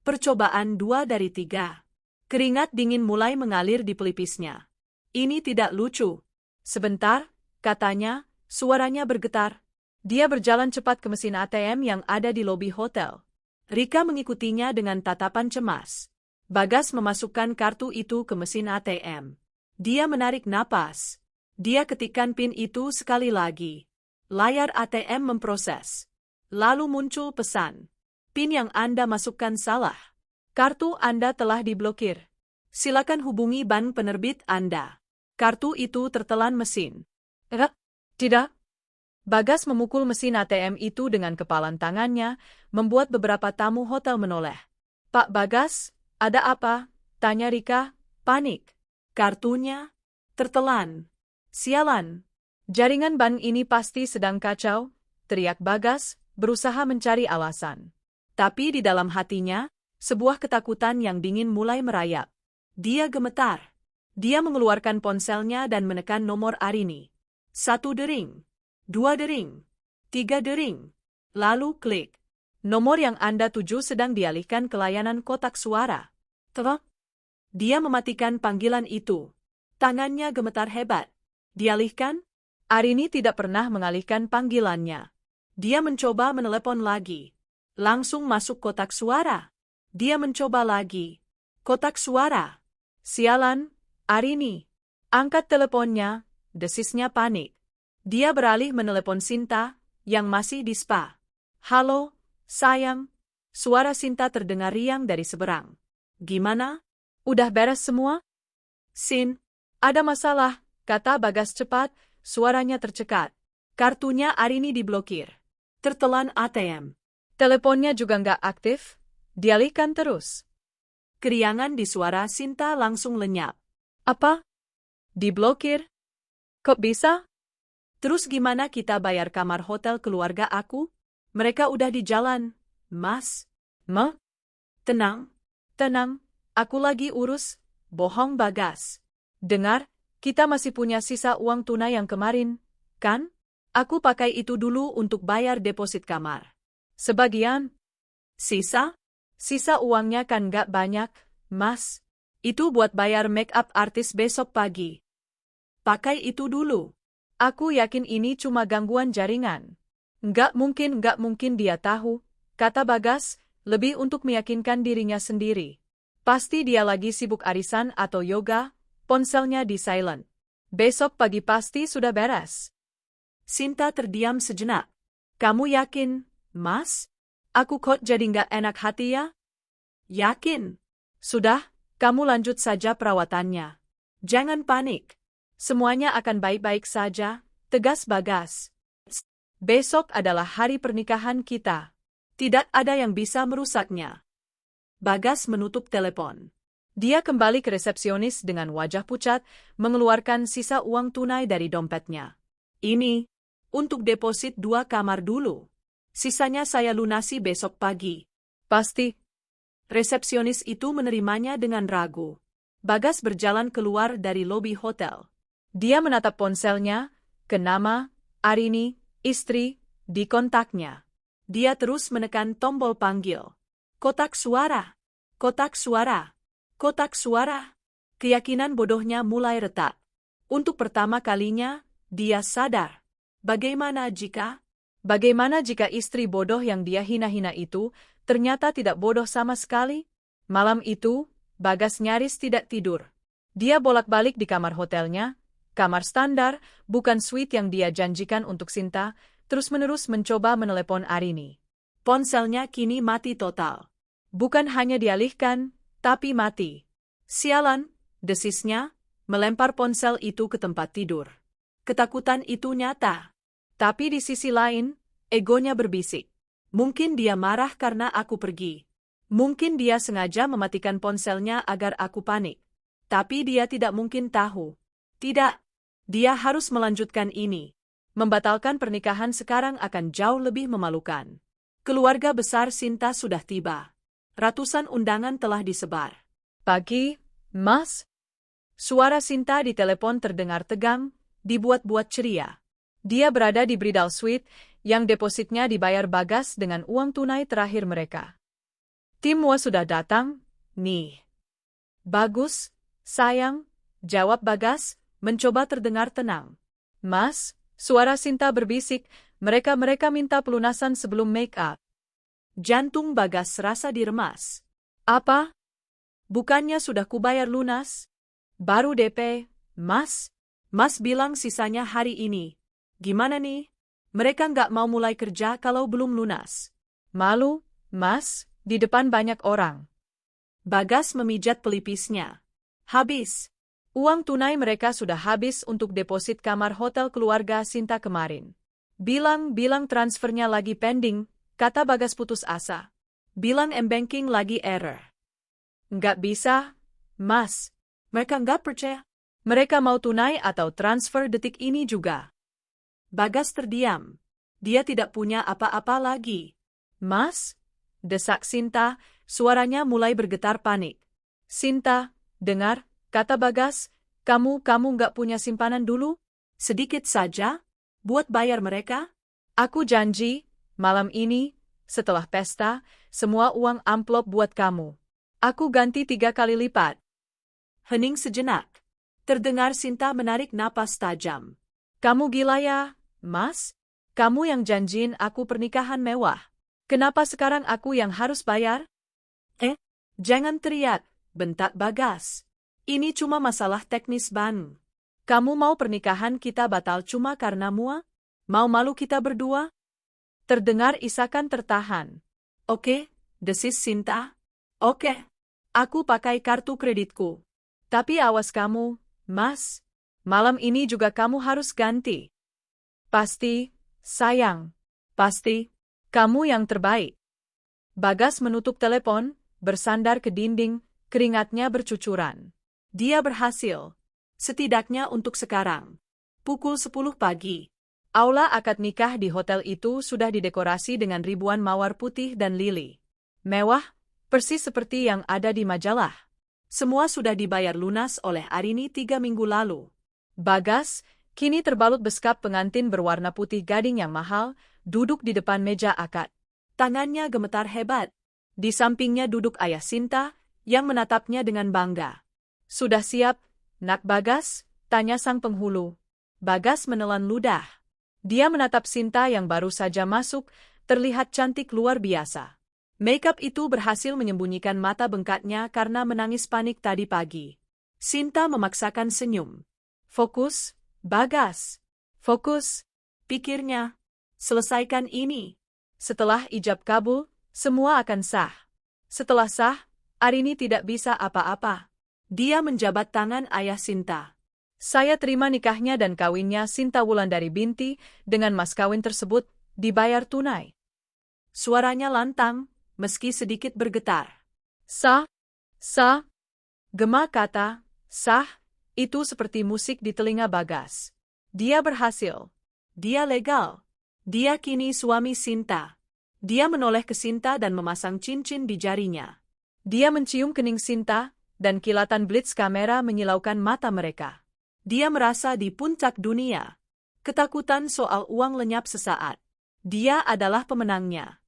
Percobaan 2 dari 3. Keringat dingin mulai mengalir di pelipisnya. Ini tidak lucu. Sebentar, katanya, suaranya bergetar. Dia berjalan cepat ke mesin ATM yang ada di lobi hotel. Rika mengikutinya dengan tatapan cemas. Bagas memasukkan kartu itu ke mesin ATM. Dia menarik napas. Dia ketikkan PIN itu sekali lagi. Layar ATM memproses. Lalu muncul pesan. PIN yang Anda masukkan salah. Kartu Anda telah diblokir. Silakan hubungi bank penerbit Anda. Kartu itu tertelan mesin. Tidak. Bagas memukul mesin ATM itu dengan kepalan tangannya, membuat beberapa tamu hotel menoleh. Pak Bagas, ada apa? Tanya Rika, panik. Kartunya tertelan. Sialan. Jaringan bank ini pasti sedang kacau, teriak Bagas, berusaha mencari alasan. Tapi di dalam hatinya, sebuah ketakutan yang dingin mulai merayap. Dia gemetar. Dia mengeluarkan ponselnya dan menekan nomor Arini. 1 dering. 2 dering. 3 dering. Lalu klik. Nomor yang Anda tuju sedang dialihkan ke layanan kotak suara. Dia mematikan panggilan itu. Tangannya gemetar hebat. Dialihkan? Arini tidak pernah mengalihkan panggilannya. Dia mencoba menelepon lagi. Langsung masuk kotak suara. Dia mencoba lagi. Kotak suara. Sialan, Arini. Angkat teleponnya, desisnya panik. Dia beralih menelepon Sinta, yang masih di spa. Halo, sayang. Suara Sinta terdengar riang dari seberang. Gimana? Udah beres semua? Sin, ada masalah, kata Bagas cepat, suaranya tercekat. Kartunya Arini diblokir. Tertelan ATM. Teleponnya juga nggak aktif, dialihkan terus. Keriangan di suara Sinta langsung lenyap. Apa? Diblokir? Kok bisa? Terus gimana kita bayar kamar hotel keluarga aku? Mereka udah di jalan, Mas. Tenang. Aku lagi urus, bohong Bagas. Dengar, kita masih punya sisa uang tunai yang kemarin, kan? Aku pakai itu dulu untuk bayar deposit kamar. Sebagian? Sisa? Sisa uangnya kan gak banyak, Mas. Itu buat bayar make up artis besok pagi. Pakai itu dulu. Aku yakin ini cuma gangguan jaringan. Nggak mungkin dia tahu, kata Bagas, lebih untuk meyakinkan dirinya sendiri. Pasti dia lagi sibuk arisan atau yoga, ponselnya di silent. Besok pagi pasti sudah beres. Sinta terdiam sejenak. Kamu yakin, Mas? Aku kok jadi nggak enak hati ya? Yakin. Sudah, kamu lanjut saja perawatannya. Jangan panik. Semuanya akan baik-baik saja, tegas Bagas. Besok adalah hari pernikahan kita. Tidak ada yang bisa merusaknya. Bagas menutup telepon. Dia kembali ke resepsionis dengan wajah pucat, mengeluarkan sisa uang tunai dari dompetnya. Ini, untuk deposit 2 kamar dulu. Sisanya saya lunasi besok pagi. Pasti. Resepsionis itu menerimanya dengan ragu. Bagas berjalan keluar dari lobi hotel. Dia menatap ponselnya, ke nama, Arini, istri, di kontaknya. Dia terus menekan tombol panggil. Kotak suara. Kotak suara. Kotak suara. Keyakinan bodohnya mulai retak. Untuk pertama kalinya, dia sadar. Bagaimana jika istri bodoh yang dia hina-hina itu ternyata tidak bodoh sama sekali? Malam itu, Bagas nyaris tidak tidur. Dia bolak-balik di kamar hotelnya, kamar standar, bukan suite yang dia janjikan untuk Sinta, terus-menerus mencoba menelepon Arini. Ponselnya kini mati total. Bukan hanya dialihkan, tapi mati. Sialan, desisnya, melempar ponsel itu ke tempat tidur. Ketakutan itu nyata. Tapi di sisi lain, egonya berbisik. Mungkin dia marah karena aku pergi. Mungkin dia sengaja mematikan ponselnya agar aku panik. Tapi dia tidak mungkin tahu. Tidak. Dia harus melanjutkan ini. Membatalkan pernikahan sekarang akan jauh lebih memalukan. Keluarga besar Sinta sudah tiba. Ratusan undangan telah disebar. Pagi, Mas. Suara Sinta di telepon terdengar tegang, dibuat-buat ceria. Dia berada di bridal suite, yang depositnya dibayar Bagas dengan uang tunai terakhir mereka. Timwa sudah datang, nih. Bagus, sayang, jawab Bagas, mencoba terdengar tenang. Mas, suara Sinta berbisik, mereka minta pelunasan sebelum make up. Jantung Bagas serasa diremas. Apa? Bukannya sudah kubayar lunas? Baru DP, Mas. Mas bilang sisanya hari ini. Gimana nih? Mereka nggak mau mulai kerja kalau belum lunas. Malu, Mas, di depan banyak orang. Bagas memijat pelipisnya. Habis. Uang tunai mereka sudah habis untuk deposit kamar hotel keluarga Sinta kemarin. Bilang transfernya lagi pending, kata Bagas putus asa. Bilang m-banking lagi error. Nggak bisa, Mas. Mereka nggak percaya. Mereka mau tunai atau transfer detik ini juga. Bagas terdiam. Dia tidak punya apa-apa lagi. Mas? Desak Sinta, suaranya mulai bergetar panik. Sinta, dengar, kata Bagas, kamu nggak punya simpanan dulu? Sedikit saja, buat bayar mereka? Aku janji, malam ini, setelah pesta, semua uang amplop buat kamu. Aku ganti 3 kali lipat. Hening sejenak. Terdengar Sinta menarik napas tajam. Kamu gila ya, Mas? Kamu yang janjiin aku pernikahan mewah. Kenapa sekarang aku yang harus bayar? Jangan teriak, bentak Bagas. Ini cuma masalah teknis ban. Kamu mau pernikahan kita batal cuma karena mua? Mau malu kita berdua? Terdengar isakan tertahan. Oke, desis Sinta. Oke. Aku pakai kartu kreditku. Tapi awas kamu, Mas. Malam ini juga kamu harus ganti. Pasti, sayang. Pasti. Kamu yang terbaik. Bagas menutup telepon, bersandar ke dinding, keringatnya bercucuran. Dia berhasil. Setidaknya untuk sekarang. Pukul 10 pagi. Aula akad nikah di hotel itu sudah didekorasi dengan ribuan mawar putih dan lili. Mewah, persis seperti yang ada di majalah. Semua sudah dibayar lunas oleh Arini 3 minggu lalu. Bagas, Kini terbalut beskap pengantin berwarna putih gading yang mahal, duduk di depan meja akad. Tangannya gemetar hebat. Di sampingnya duduk ayah Sinta, yang menatapnya dengan bangga. Sudah siap, nak Bagas? Tanya sang penghulu. Bagas menelan ludah. Dia menatap Sinta yang baru saja masuk, terlihat cantik luar biasa. Makeup itu berhasil menyembunyikan mata bengkaknya karena menangis panik tadi pagi. Sinta memaksakan senyum. Fokus, Bagas. Fokus, pikirnya. Selesaikan ini. Setelah ijab kabul, semua akan sah. Setelah sah, Arini tidak bisa apa-apa. Dia menjabat tangan ayah Sinta. Saya terima nikahnya dan kawinnya Sinta Wulandari binti dengan mas kawin tersebut dibayar tunai. Suaranya lantang, meski sedikit bergetar. Sah, sah. Gema kata, sah, itu seperti musik di telinga Bagas. Dia berhasil. Dia legal. Dia kini suami Sinta. Dia menoleh ke Sinta dan memasang cincin di jarinya. Dia mencium kening Sinta, dan kilatan blitz kamera menyilaukan mata mereka. Dia merasa di puncak dunia. Ketakutan soal uang lenyap sesaat. Dia adalah pemenangnya.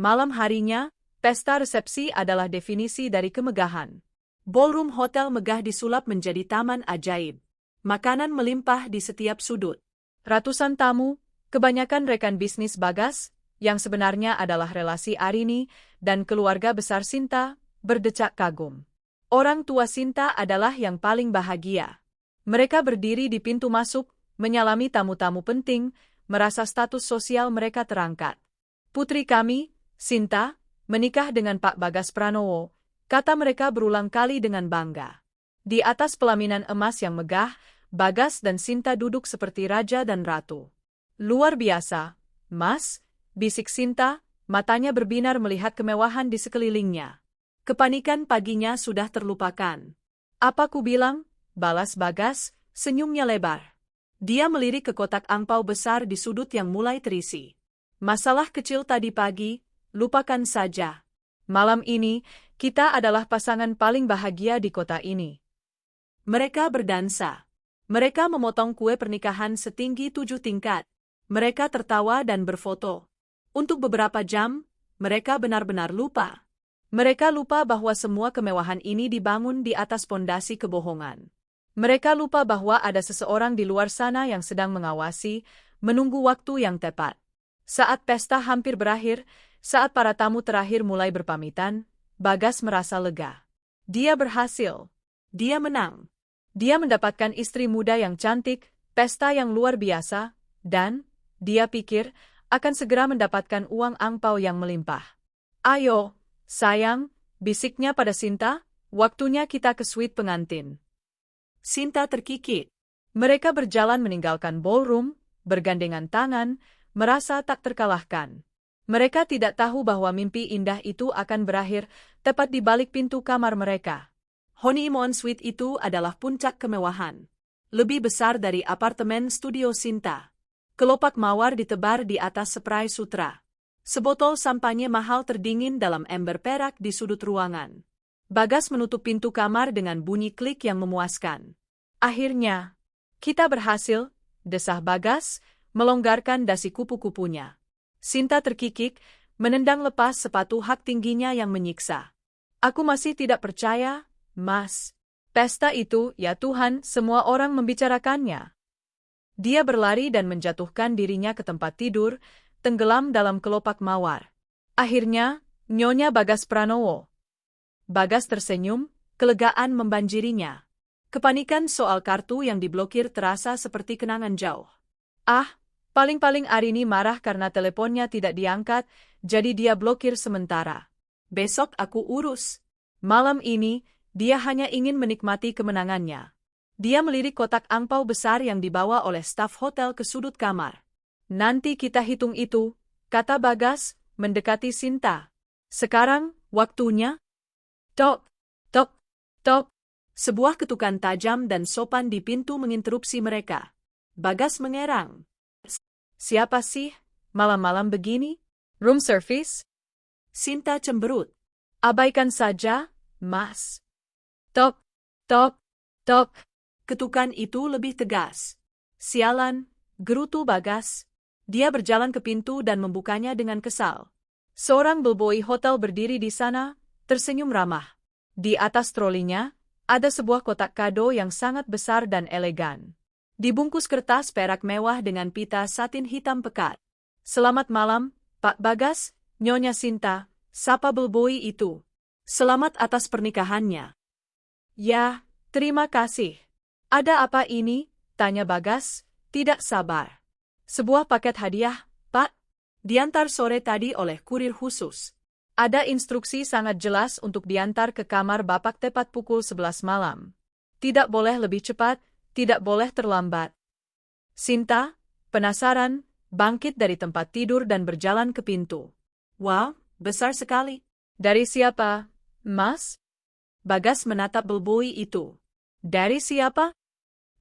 Malam harinya, pesta resepsi adalah definisi dari kemegahan. Ballroom hotel megah disulap menjadi taman ajaib. Makanan melimpah di setiap sudut. Ratusan tamu, kebanyakan rekan bisnis Bagas, yang sebenarnya adalah relasi Arini dan keluarga besar Sinta, berdecak kagum. Orang tua Sinta adalah yang paling bahagia. Mereka berdiri di pintu masuk, menyalami tamu-tamu penting, merasa status sosial mereka terangkat. Putri kami, Sinta, menikah dengan Pak Bagas Pranowo, kata mereka berulang kali dengan bangga. Di atas pelaminan emas yang megah, Bagas dan Sinta duduk seperti raja dan ratu. Luar biasa, Mas, bisik Sinta, matanya berbinar melihat kemewahan di sekelilingnya. Kepanikan paginya sudah terlupakan. Apa ku bilang? Balas Bagas, senyumnya lebar. Dia melirik ke kotak angpau besar di sudut yang mulai terisi. Masalah kecil tadi pagi, lupakan saja. Malam ini, kita adalah pasangan paling bahagia di kota ini. Mereka berdansa. Mereka memotong kue pernikahan setinggi 7 tingkat. Mereka tertawa dan berfoto. Untuk beberapa jam, mereka benar-benar lupa. Mereka lupa bahwa semua kemewahan ini dibangun di atas pondasi kebohongan. Mereka lupa bahwa ada seseorang di luar sana yang sedang mengawasi, menunggu waktu yang tepat. Saat pesta hampir berakhir, saat para tamu terakhir mulai berpamitan, Bagas merasa lega. Dia berhasil. Dia menang. Dia mendapatkan istri muda yang cantik, pesta yang luar biasa, dan, dia pikir, akan segera mendapatkan uang angpau yang melimpah. Ayo, sayang, bisiknya pada Sinta, waktunya kita ke suite pengantin. Sinta terkikik. Mereka berjalan meninggalkan ballroom, bergandengan tangan, merasa tak terkalahkan. Mereka tidak tahu bahwa mimpi indah itu akan berakhir tepat di balik pintu kamar mereka. Honeymoon suite itu adalah puncak kemewahan. Lebih besar dari apartemen studio Sinta. Kelopak mawar ditebar di atas spray sutra. Sebotol sampanye mahal terdingin dalam ember perak di sudut ruangan. Bagas menutup pintu kamar dengan bunyi klik yang memuaskan. Akhirnya, kita berhasil, desah Bagas, melonggarkan dasi kupu-kupunya. Sinta terkikik, menendang lepas sepatu hak tingginya yang menyiksa. Aku masih tidak percaya, Mas. Pesta itu, ya Tuhan, semua orang membicarakannya. Dia berlari dan menjatuhkan dirinya ke tempat tidur, tenggelam dalam kelopak mawar. Akhirnya, Nyonya Bagas Pranowo. Bagas tersenyum, kelegaan membanjirinya. Kepanikan soal kartu yang diblokir terasa seperti kenangan jauh. Paling-paling Arini marah karena teleponnya tidak diangkat, jadi dia blokir sementara. Besok aku urus. Malam ini, dia hanya ingin menikmati kemenangannya. Dia melirik kotak angpau besar yang dibawa oleh staf hotel ke sudut kamar. Nanti kita hitung itu, kata Bagas, mendekati Sinta. Sekarang, waktunya. Tok, tok, tok. Sebuah ketukan tajam dan sopan di pintu menginterupsi mereka. Bagas mengerang. Siapa sih, malam-malam begini? Room service? Sinta cemberut. Abaikan saja, Mas. Tok, tok, tok. Ketukan itu lebih tegas. Sialan, gerutu Bagas. Dia berjalan ke pintu dan membukanya dengan kesal. Seorang bellboy hotel berdiri di sana, tersenyum ramah. Di atas trolinya, ada sebuah kotak kado yang sangat besar dan elegan. Dibungkus kertas perak mewah dengan pita satin hitam pekat. Selamat malam, Pak Bagas, Nyonya Sinta, sapa bellboy itu. Selamat atas pernikahannya. Ya, terima kasih. Ada apa ini? Tanya Bagas, tidak sabar. Sebuah paket hadiah, Pak. Diantar sore tadi oleh kurir khusus. Ada instruksi sangat jelas untuk diantar ke kamar Bapak tepat pukul 11 malam. Tidak boleh lebih cepat, tidak boleh terlambat. Sinta, penasaran, bangkit dari tempat tidur dan berjalan ke pintu. Wow, besar sekali. Dari siapa, Mas? Bagas menatap bellboy itu. Dari siapa?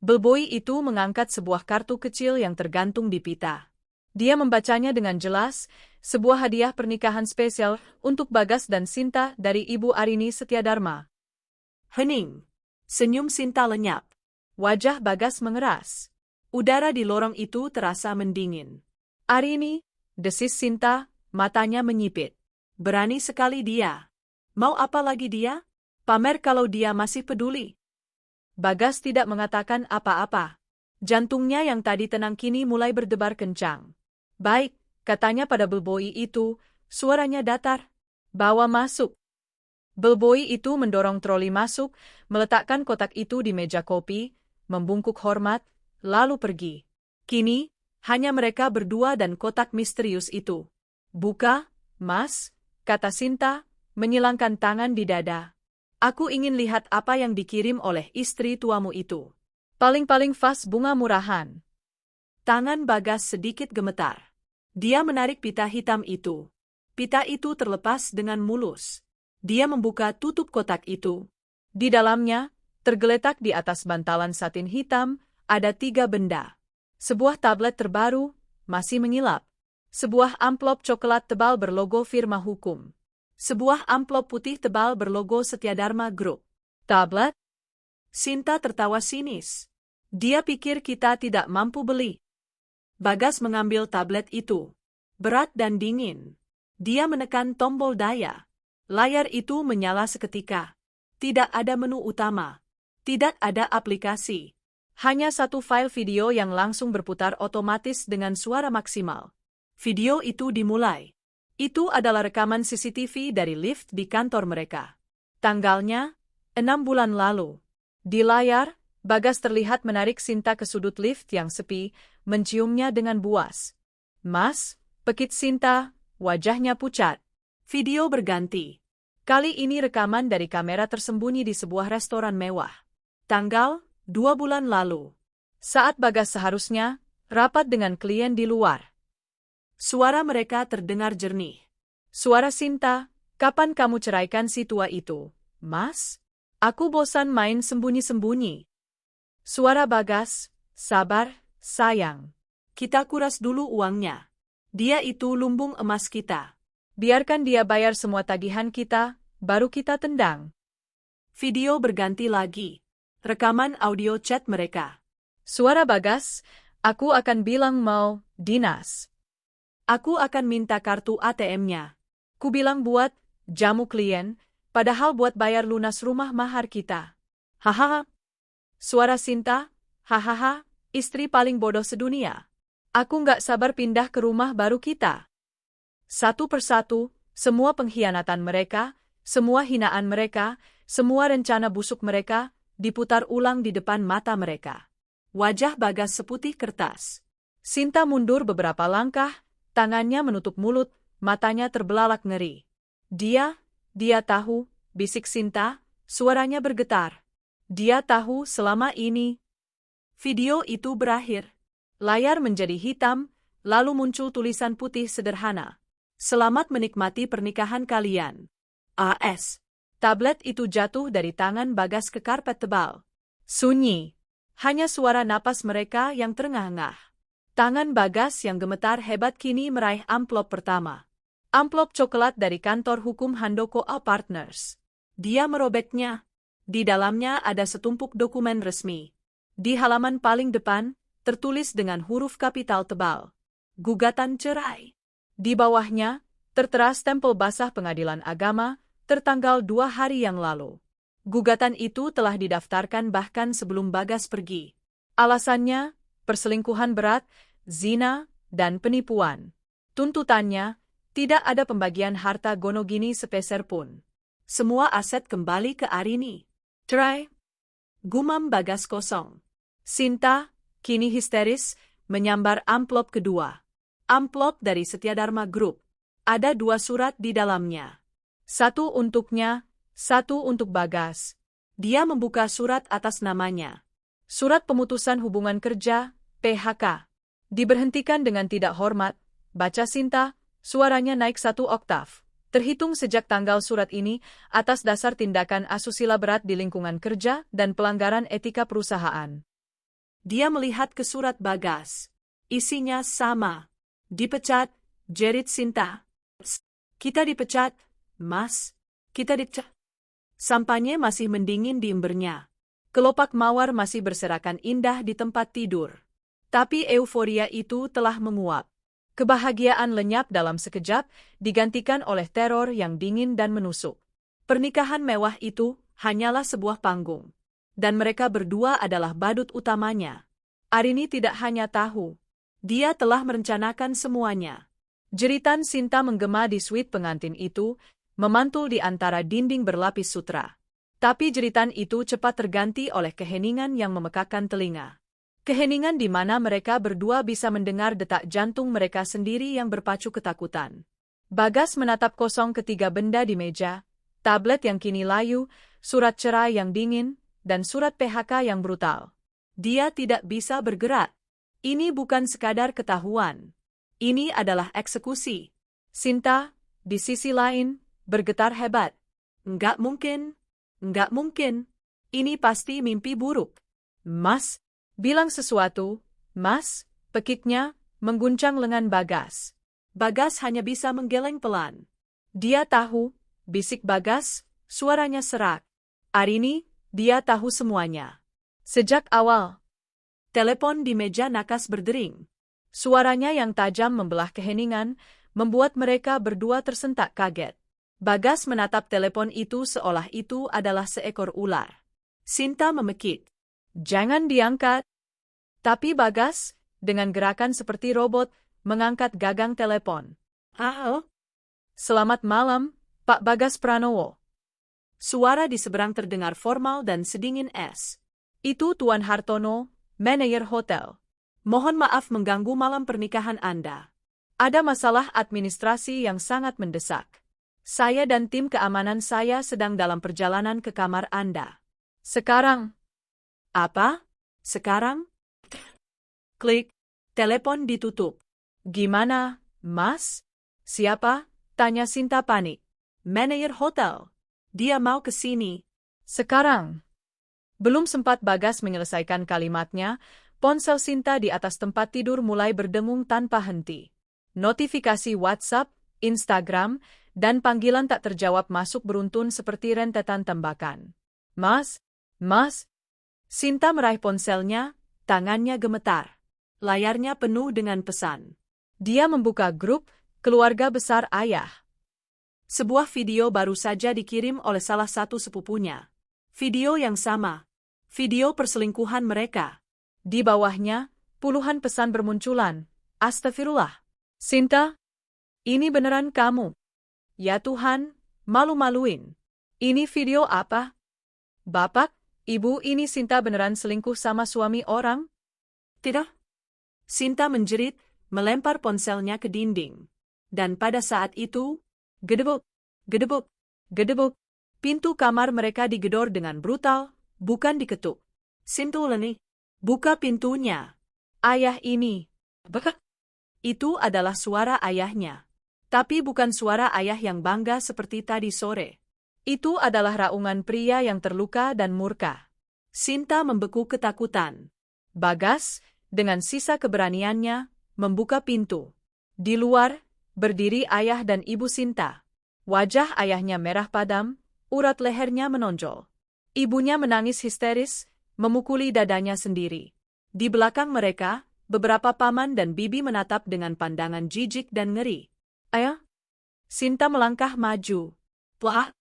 Bellboy itu mengangkat sebuah kartu kecil yang tergantung di pita. Dia membacanya dengan jelas, sebuah hadiah pernikahan spesial untuk Bagas dan Sinta dari Ibu Arini Setiadharma. Hening. Senyum Sinta lenyap. Wajah Bagas mengeras. Udara di lorong itu terasa mendingin. Arini, desis Sinta, matanya menyipit. Berani sekali dia. Mau apa lagi dia? Pamer kalau dia masih peduli. Bagas tidak mengatakan apa-apa. Jantungnya yang tadi tenang kini mulai berdebar kencang. Baik, katanya pada bellboy itu, suaranya datar. Bawa masuk. Bellboy itu mendorong troli masuk, meletakkan kotak itu di meja kopi, membungkuk hormat, lalu pergi. Kini, hanya mereka berdua dan kotak misterius itu. Buka, Mas, kata Sinta, menyilangkan tangan di dada. Aku ingin lihat apa yang dikirim oleh istri tuamu itu. Paling-paling vas bunga murahan. Tangan Bagas sedikit gemetar. Dia menarik pita hitam itu. Pita itu terlepas dengan mulus. Dia membuka tutup kotak itu. Di dalamnya, tergeletak di atas bantalan satin hitam, ada 3 benda. Sebuah tablet terbaru, masih mengilap. Sebuah amplop coklat tebal berlogo firma hukum. Sebuah amplop putih tebal berlogo Setiadharma Group. Tablet? Sinta tertawa sinis. Dia pikir kita tidak mampu beli. Bagas mengambil tablet itu. Berat dan dingin. Dia menekan tombol daya. Layar itu menyala seketika. Tidak ada menu utama. Tidak ada aplikasi. Hanya satu file video yang langsung berputar otomatis dengan suara maksimal. Video itu dimulai. Itu adalah rekaman CCTV dari lift di kantor mereka. Tanggalnya, 6 bulan lalu. Di layar, Bagas terlihat menarik Sinta ke sudut lift yang sepi, menciumnya dengan buas. Mas, pekit Sinta, wajahnya pucat. Video berganti. Kali ini rekaman dari kamera tersembunyi di sebuah restoran mewah. Tanggal, 2 bulan lalu. Saat Bagas seharusnya rapat dengan klien di luar. Suara mereka terdengar jernih. Suara Sinta, kapan kamu ceraikan si tua itu, Mas? Aku bosan main sembunyi-sembunyi. Suara Bagas, sabar, sayang. Kita kuras dulu uangnya. Dia itu lumbung emas kita. Biarkan dia bayar semua tagihan kita, baru kita tendang. Video berganti lagi. Rekaman audio chat mereka. Suara Bagas, aku akan bilang mau dinas. Aku akan minta kartu ATM-nya. Ku bilang buat jamu klien, padahal buat bayar lunas rumah mahar kita. Hahaha. Suara Sinta, hahaha, istri paling bodoh sedunia. Aku nggak sabar pindah ke rumah baru kita. Satu persatu, semua pengkhianatan mereka, semua hinaan mereka, semua rencana busuk mereka, diputar ulang di depan mata mereka. Wajah Bagas seputih kertas. Sinta mundur beberapa langkah, tangannya menutup mulut, matanya terbelalak ngeri. Dia tahu, bisik Sinta, suaranya bergetar. Dia tahu selama ini. Video itu berakhir. Layar menjadi hitam, lalu muncul tulisan putih sederhana. Selamat menikmati pernikahan kalian. AS. Tablet itu jatuh dari tangan Bagas ke karpet tebal. Sunyi. Hanya suara napas mereka yang terengah-engah. Tangan Bagas yang gemetar hebat kini meraih amplop pertama. Amplop coklat dari kantor hukum Handoko All Partners. Dia merobeknya. Di dalamnya ada setumpuk dokumen resmi. Di halaman paling depan, tertulis dengan huruf kapital tebal. Gugatan cerai. Di bawahnya, tertera stempel basah Pengadilan Agama, tertanggal 2 hari yang lalu. Gugatan itu telah didaftarkan bahkan sebelum Bagas pergi. Alasannya, perselingkuhan berat, zina, dan penipuan. Tuntutannya, tidak ada pembagian harta gonogini sepeser pun. Semua aset kembali ke Arini. Cerai. Gumam Bagas kosong. Sinta, kini histeris, menyambar amplop kedua. Amplop dari Setyadharma Group. Ada 2 surat di dalamnya. 1 untuknya, 1 untuk Bagas. Dia membuka surat atas namanya. Surat pemutusan hubungan kerja, PHK. Diberhentikan dengan tidak hormat, baca Sinta, suaranya naik 1 oktav. Terhitung sejak tanggal surat ini, atas dasar tindakan asusila berat di lingkungan kerja dan pelanggaran etika perusahaan. Dia melihat ke surat Bagas. Isinya sama. Dipecat, jerit Sinta. Kita dipecat, Mas. Kita dipecat. Sampahnya masih mendingin di embernya. Kelopak mawar masih berserakan indah di tempat tidur. Tapi euforia itu telah menguap. Kebahagiaan lenyap dalam sekejap, digantikan oleh teror yang dingin dan menusuk. Pernikahan mewah itu hanyalah sebuah panggung. Dan mereka berdua adalah badut utamanya. Arini tidak hanya tahu. Dia telah merencanakan semuanya. Jeritan Sinta menggema di suite pengantin itu, memantul di antara dinding berlapis sutra. Tapi jeritan itu cepat terganti oleh keheningan yang memekakkan telinga. Keheningan di mana mereka berdua bisa mendengar detak jantung mereka sendiri yang berpacu ketakutan. Bagas menatap kosong ketiga benda di meja, tablet yang kini layu, surat cerai yang dingin, dan surat PHK yang brutal. Dia tidak bisa bergerak. Ini bukan sekadar ketahuan. Ini adalah eksekusi. Sinta, di sisi lain, bergetar hebat. Enggak mungkin. Enggak mungkin. Ini pasti mimpi buruk. Mas, bilang sesuatu. Mas, pekiknya, mengguncang lengan Bagas. Bagas hanya bisa menggeleng pelan. Dia tahu, bisik Bagas, suaranya serak. Arini, dia tahu semuanya. Sejak awal. Telepon di meja nakas berdering. Suaranya yang tajam membelah keheningan, membuat mereka berdua tersentak kaget. Bagas menatap telepon itu seolah itu adalah seekor ular. Sinta memekik. Jangan diangkat. Tapi Bagas, dengan gerakan seperti robot, mengangkat gagang telepon. Halo? Selamat malam, Pak Bagas Pranowo. Suara di seberang terdengar formal dan sedingin es. Itu Tuan Hartono, manajer hotel. Mohon maaf mengganggu malam pernikahan Anda. Ada masalah administrasi yang sangat mendesak. Saya dan tim keamanan saya sedang dalam perjalanan ke kamar Anda. Sekarang. Apa? Sekarang? Klik. Telepon ditutup. Gimana, Mas? Siapa? Tanya Sinta panik. Manajer hotel. Dia mau ke sini. Sekarang. Belum sempat Bagas menyelesaikan kalimatnya, ponsel Sinta di atas tempat tidur mulai berdengung tanpa henti. Notifikasi WhatsApp, Instagram, dan panggilan tak terjawab masuk beruntun seperti rentetan tembakan. Mas, Mas. Sinta meraih ponselnya, tangannya gemetar. Layarnya penuh dengan pesan. Dia membuka grup, keluarga besar ayah. Sebuah video baru saja dikirim oleh salah satu sepupunya. Video yang sama. Video perselingkuhan mereka. Di bawahnya, puluhan pesan bermunculan. Astagfirullah. Sinta, ini beneran kamu? Ya Tuhan, malu-maluin. Ini video apa? Bapak, Ibu, ini Sinta beneran selingkuh sama suami orang? Tidak. Sinta menjerit, melempar ponselnya ke dinding. Dan pada saat itu, gedebuk, gedebuk, gedebuk. Pintu kamar mereka digedor dengan brutal, bukan diketuk. Sintuleni, buka pintunya. Ayah ini. Bekak. Itu adalah suara ayahnya. Tapi bukan suara ayah yang bangga seperti tadi sore. Itu adalah raungan pria yang terluka dan murka. Sinta membeku ketakutan. Bagas, dengan sisa keberaniannya, membuka pintu. Di luar, berdiri ayah dan ibu Sinta. Wajah ayahnya merah padam, urat lehernya menonjol. Ibunya menangis histeris, memukuli dadanya sendiri. Di belakang mereka, beberapa paman dan bibi menatap dengan pandangan jijik dan ngeri. Ayah? Sinta melangkah maju. Wah!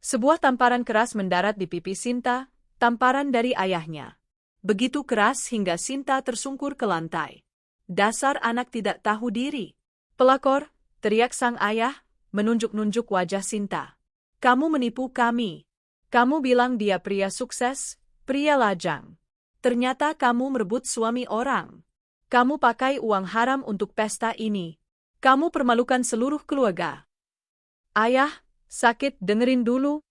Sebuah tamparan keras mendarat di pipi Sinta, tamparan dari ayahnya. Begitu keras hingga Sinta tersungkur ke lantai. Dasar anak tidak tahu diri. Pelakor, teriak sang ayah, menunjuk-nunjuk wajah Sinta. Kamu menipu kami. Kamu bilang dia pria sukses, pria lajang. Ternyata kamu merebut suami orang. Kamu pakai uang haram untuk pesta ini. Kamu permalukan seluruh keluarga. Ayah, sakit, dengerin dulu.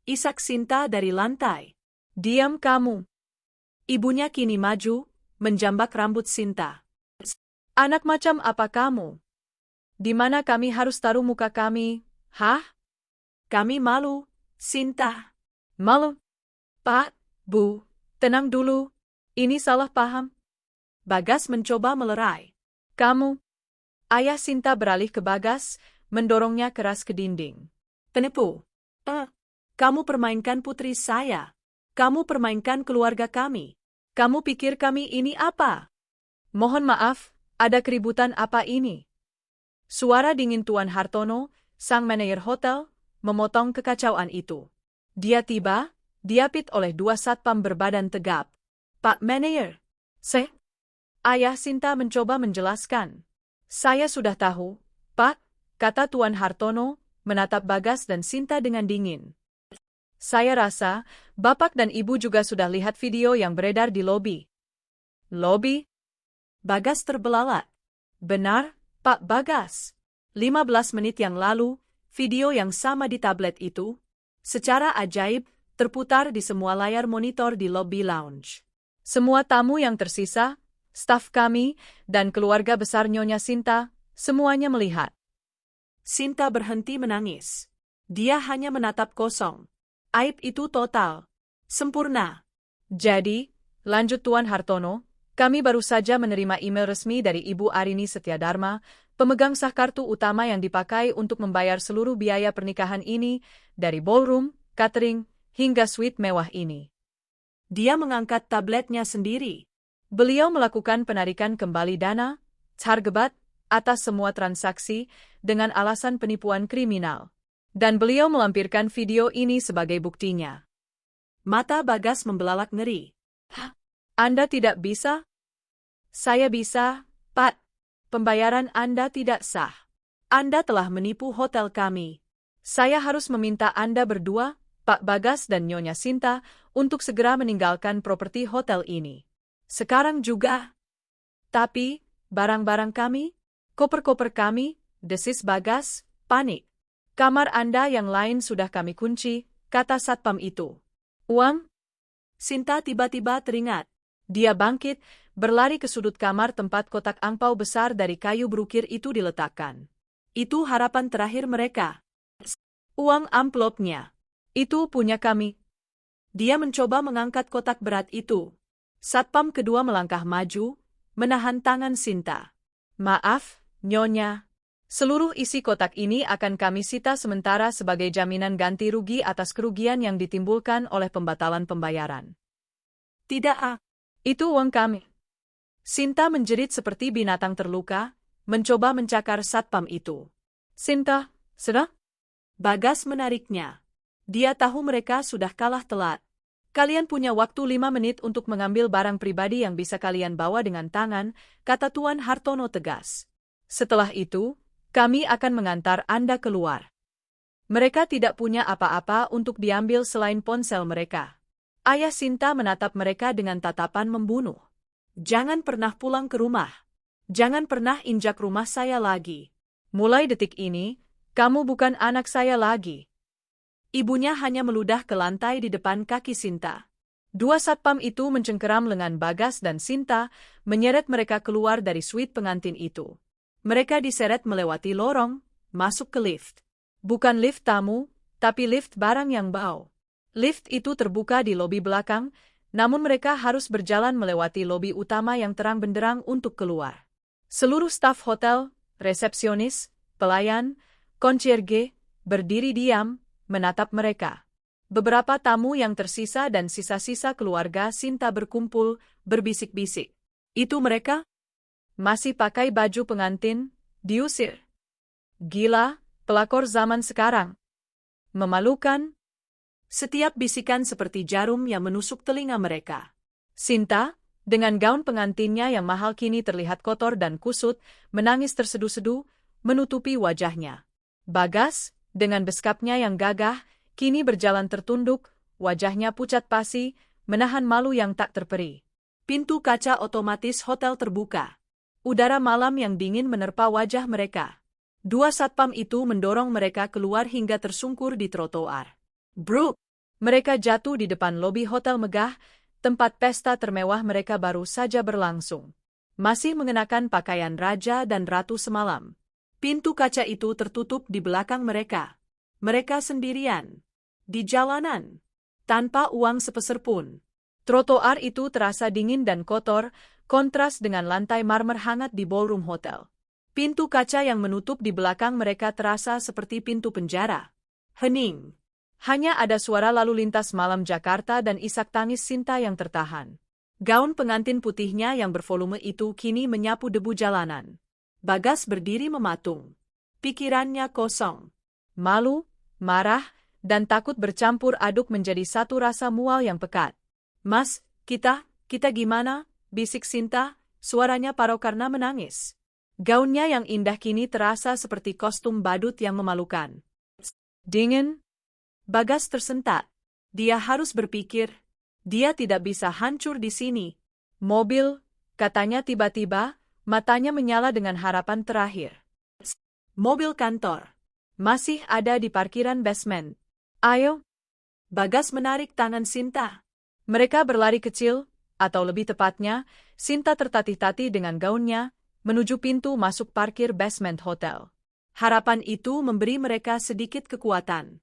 Isak Sinta dari lantai. Diam kamu. Ibunya kini maju, menjambak rambut Sinta. Anak macam apa kamu? Di mana kami harus taruh muka kami, hah? Kami malu, Sinta. Malu? Pak, Bu, tenang dulu. Ini salah paham. Bagas mencoba melerai. Kamu. Ayah Sinta beralih ke Bagas, mendorongnya keras ke dinding. Penipu. Kamu permainkan putri saya. Kamu permainkan keluarga kami. Kamu pikir kami ini apa? Mohon maaf, ada keributan apa ini? Suara dingin Tuan Hartono, sang manajer hotel, memotong kekacauan itu. Dia tiba, diapit oleh dua satpam berbadan tegap. Pak Manajer. Ayah Sinta mencoba menjelaskan. Saya sudah tahu, Pak, kata Tuan Hartono, menatap Bagas dan Sinta dengan dingin. Saya rasa, Bapak dan Ibu juga sudah lihat video yang beredar di lobi. Lobi? Bagas terbelalak. Benar, Pak Bagas. 15 menit yang lalu, video yang sama di tablet itu, secara ajaib, terputar di semua layar monitor di lobby lounge. Semua tamu yang tersisa, staf kami, dan keluarga besar Nyonya Sinta, semuanya melihat. Sinta berhenti menangis. Dia hanya menatap kosong. Aib itu total. Sempurna. Jadi, lanjut Tuan Hartono, kami baru saja menerima email resmi dari Ibu Arini Setiadharma, pemegang sah kartu utama yang dipakai untuk membayar seluruh biaya pernikahan ini, dari ballroom, catering, hingga suite mewah ini. Dia mengangkat tabletnya sendiri. Beliau melakukan penarikan kembali dana, chargeback, atas semua transaksi, dengan alasan penipuan kriminal. Dan beliau melampirkan video ini sebagai buktinya. Mata Bagas membelalak ngeri. Hah? Anda tidak bisa? Saya bisa, Pak. Pembayaran Anda tidak sah. Anda telah menipu hotel kami. Saya harus meminta Anda berdua, Pak Bagas dan Nyonya Sinta, untuk segera meninggalkan properti hotel ini. Sekarang juga. Tapi, barang-barang kami, koper-koper kami, desis Bagas, panik. Kamar Anda yang lain sudah kami kunci, kata satpam itu. Uang? Sinta tiba-tiba teringat. Dia bangkit, berlari ke sudut kamar tempat kotak angpau besar dari kayu berukir itu diletakkan. Itu harapan terakhir mereka. Uang amplopnya. Itu punya kami. Dia mencoba mengangkat kotak berat itu. Satpam kedua melangkah maju, menahan tangan Sinta. Maaf, Nyonya. Seluruh isi kotak ini akan kami sita sementara sebagai jaminan ganti rugi atas kerugian yang ditimbulkan oleh pembatalan pembayaran. Tidak, itu uang kami. Sinta menjerit seperti binatang terluka, mencoba mencakar satpam itu. Sinta, sudah? Bagas menariknya. Dia tahu mereka sudah kalah telat. Kalian punya waktu 5 menit untuk mengambil barang pribadi yang bisa kalian bawa dengan tangan, kata Tuan Hartono tegas. Setelah itu, kami akan mengantar Anda keluar. Mereka tidak punya apa-apa untuk diambil selain ponsel mereka. Ayah Sinta menatap mereka dengan tatapan membunuh. Jangan pernah pulang ke rumah. Jangan pernah injak rumah saya lagi. Mulai detik ini, kamu bukan anak saya lagi. Ibunya hanya meludah ke lantai di depan kaki Sinta. Dua satpam itu mencengkeram lengan Bagas dan Sinta, menyeret mereka keluar dari suite pengantin itu. Mereka diseret melewati lorong, masuk ke lift. Bukan lift tamu, tapi lift barang yang bau. Lift itu terbuka di lobi belakang, namun mereka harus berjalan melewati lobi utama yang terang benderang untuk keluar. Seluruh staf hotel, resepsionis, pelayan, concierge, berdiri diam, menatap mereka. Beberapa tamu yang tersisa dan sisa-sisa keluarga Sinta berkumpul, berbisik-bisik. Itu mereka? Masih pakai baju pengantin, diusir. Gila, pelakor zaman sekarang. Memalukan. Setiap bisikan seperti jarum yang menusuk telinga mereka. Sinta, dengan gaun pengantinnya yang mahal kini terlihat kotor dan kusut, menangis terseduh-seduh, menutupi wajahnya. Bagas, dengan beskapnya yang gagah, kini berjalan tertunduk, wajahnya pucat pasi, menahan malu yang tak terperi. Pintu kaca otomatis hotel terbuka. Udara malam yang dingin menerpa wajah mereka. Dua satpam itu mendorong mereka keluar hingga tersungkur di trotoar. Bruk! Mereka jatuh di depan lobi hotel megah, tempat pesta termewah mereka baru saja berlangsung. Masih mengenakan pakaian raja dan ratu semalam. Pintu kaca itu tertutup di belakang mereka. Mereka sendirian. Di jalanan. Tanpa uang sepeser pun. Trotoar itu terasa dingin dan kotor, kontras dengan lantai marmer hangat di ballroom hotel. Pintu kaca yang menutup di belakang mereka terasa seperti pintu penjara. Hening. Hanya ada suara lalu lintas malam Jakarta dan isak tangis Sinta yang tertahan. Gaun pengantin putihnya yang bervolume itu kini menyapu debu jalanan. Bagas berdiri mematung. Pikirannya kosong. Malu, marah, dan takut bercampur aduk menjadi satu rasa mual yang pekat. Mas, kita gimana? Bisik Sinta, suaranya parau karena menangis. Gaunnya yang indah kini terasa seperti kostum badut yang memalukan. Dingin. Bagas tersentak. Dia harus berpikir. Dia tidak bisa hancur di sini. Mobil, katanya tiba-tiba, matanya menyala dengan harapan terakhir. Mobil kantor. Masih ada di parkiran basement. Ayo. Bagas menarik tangan Sinta. Mereka berlari kecil, atau lebih tepatnya, Sinta tertatih-tatih dengan gaunnya, menuju pintu masuk parkir basement hotel. Harapan itu memberi mereka sedikit kekuatan.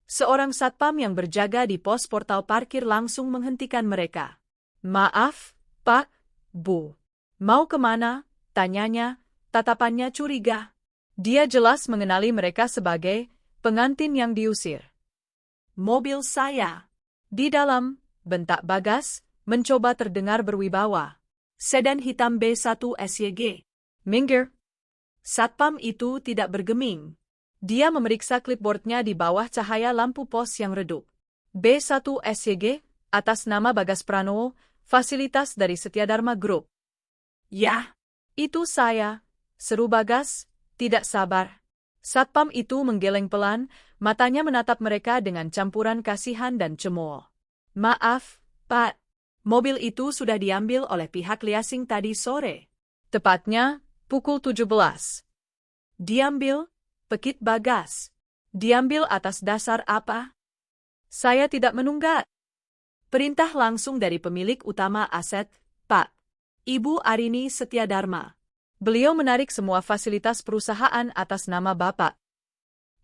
Seorang satpam yang berjaga di pos portal parkir langsung menghentikan mereka. Maaf, Pak, Bu. Mau kemana? Tanyanya, tatapannya curiga. Dia jelas mengenali mereka sebagai pengantin yang diusir. Mobil saya. Di dalam, bentak Bagas, mencoba terdengar berwibawa. Sedan hitam B1 SYG. Minggir. Satpam itu tidak bergeming. Dia memeriksa clipboardnya di bawah cahaya lampu pos yang redup. B1 SYG, atas nama Bagas Pranowo, fasilitas dari Setyadharma Group. Ya, itu saya, seru Bagas, tidak sabar. Satpam itu menggeleng pelan, matanya menatap mereka dengan campuran kasihan dan cemooh. Maaf, Pak. Mobil itu sudah diambil oleh pihak liasing tadi sore. Tepatnya, pukul 17. Diambil? Pekit Bagas. Diambil atas dasar apa? Saya tidak menunggak. Perintah langsung dari pemilik utama aset, Pak. Ibu Arini Setyadharma. Beliau menarik semua fasilitas perusahaan atas nama Bapak.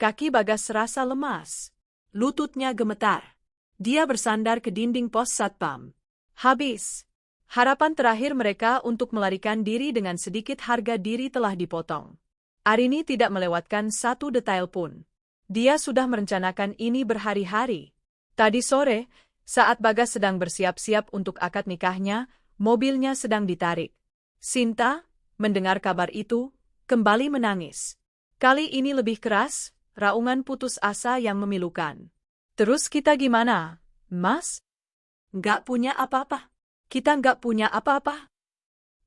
Kaki Bagas serasa lemas. Lututnya gemetar. Dia bersandar ke dinding pos satpam. Habis. Harapan terakhir mereka untuk melarikan diri dengan sedikit harga diri telah dipotong. Arini tidak melewatkan satu detail pun. Dia sudah merencanakan ini berhari-hari. Tadi sore, saat Bagas sedang bersiap-siap untuk akad nikahnya, mobilnya sedang ditarik. Sinta, mendengar kabar itu, kembali menangis. Kali ini lebih keras, raungan putus asa yang memilukan. Terus kita gimana, Mas? Nggak punya apa-apa. Kita nggak punya apa-apa.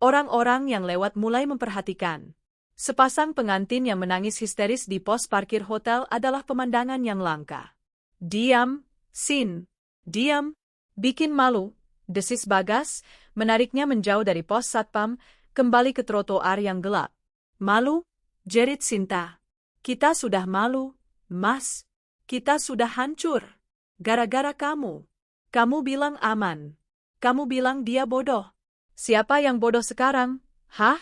Orang-orang yang lewat mulai memperhatikan. Sepasang pengantin yang menangis histeris di pos parkir hotel adalah pemandangan yang langka. Diam, Sin. Diam. Bikin malu, desis Bagas, menariknya menjauh dari pos satpam, kembali ke trotoar yang gelap. Malu? Jerit Sinta. Kita sudah malu, Mas. Kita sudah hancur. Gara-gara kamu. Kamu bilang aman. Kamu bilang dia bodoh. Siapa yang bodoh sekarang? Hah?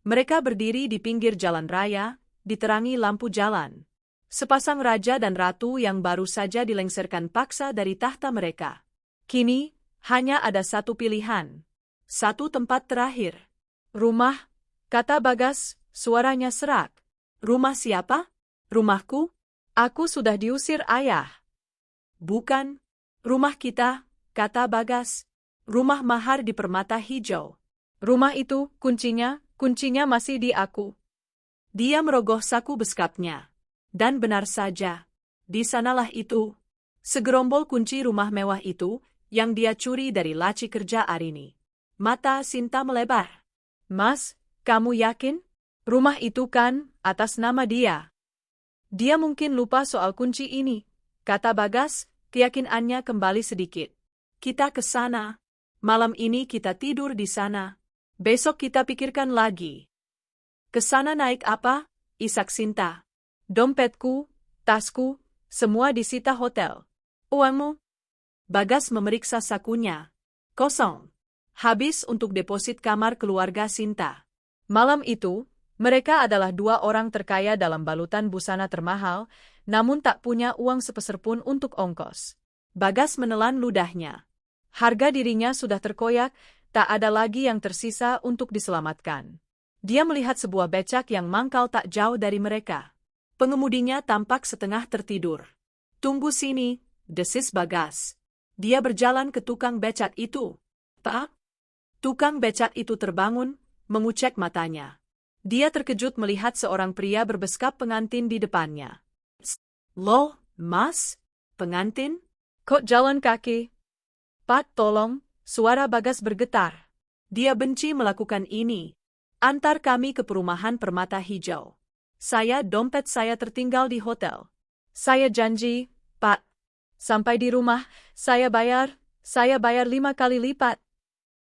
Mereka berdiri di pinggir jalan raya, diterangi lampu jalan. Sepasang raja dan ratu yang baru saja dilengsarkan paksa dari tahta mereka. Kini, hanya ada satu pilihan. Satu tempat terakhir. Rumah, kata Bagas, suaranya serak. Rumah siapa? Rumahku? Aku sudah diusir ayah. Bukan. Rumah kita, kata Bagas. Rumah mahar di Permata Hijau. Rumah itu, kuncinya masih di aku. Dia merogoh saku beskapnya. Dan benar saja. Di sanalah itu. Segerombol kunci rumah mewah itu, yang dia curi dari laci kerja Arini. Mata Sinta melebar. Mas, kamu yakin? Rumah itu kan, atas nama dia. Dia mungkin lupa soal kunci ini, kata Bagas, keyakinannya kembali sedikit. Kita ke sana. Malam ini kita tidur di sana. Besok kita pikirkan lagi. Ke sana naik apa? Isak Sinta. Dompetku, tasku, semua disita hotel. Uangmu? Bagas memeriksa sakunya. Kosong. Habis untuk deposit kamar keluarga Sinta. Malam itu, mereka adalah dua orang terkaya dalam balutan busana termahal, namun tak punya uang sepeser pun untuk ongkos. Bagas menelan ludahnya. Harga dirinya sudah terkoyak, tak ada lagi yang tersisa untuk diselamatkan. Dia melihat sebuah becak yang mangkal tak jauh dari mereka. Pengemudinya tampak setengah tertidur. Tunggu sini, desis Bagas. Dia berjalan ke tukang becak itu. Pak? Tukang becak itu terbangun, mengucek matanya. Dia terkejut melihat seorang pria berbeskap pengantin di depannya. Loh, Mas? Pengantin? Kok jalan kaki? Pak, tolong, suara Bagas bergetar. Dia benci melakukan ini. Antar kami ke perumahan Permata Hijau. Dompet saya tertinggal di hotel. Saya janji, Pak. Sampai di rumah, saya bayar 5 kali lipat.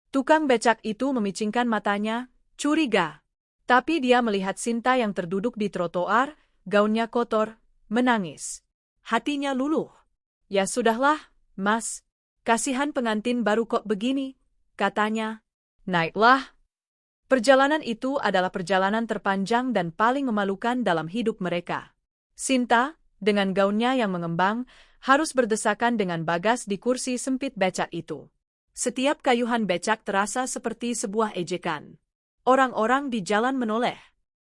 Tukang becak itu memicingkan matanya, curiga. Tapi dia melihat Sinta yang terduduk di trotoar, gaunnya kotor, menangis. Hatinya luluh. Ya sudahlah, Mas. Kasihan pengantin baru kok begini, katanya. Naiklah. Perjalanan itu adalah perjalanan terpanjang dan paling memalukan dalam hidup mereka. Sinta, dengan gaunnya yang mengembang, harus berdesakan dengan Bagas di kursi sempit becak itu. Setiap kayuhan becak terasa seperti sebuah ejekan. Orang-orang di jalan menoleh.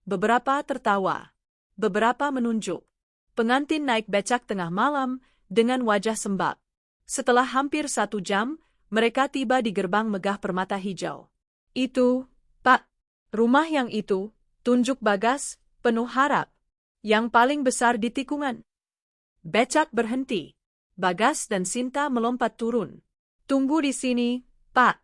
Beberapa tertawa. Beberapa menunjuk. Pengantin naik becak tengah malam, dengan wajah sembab. Setelah hampir 1 jam, mereka tiba di gerbang megah Permata Hijau. Itu, Pak, rumah yang itu, tunjuk Bagas, penuh harap. Yang paling besar di tikungan. Becak berhenti. Bagas dan Sinta melompat turun. Tunggu di sini, Pak.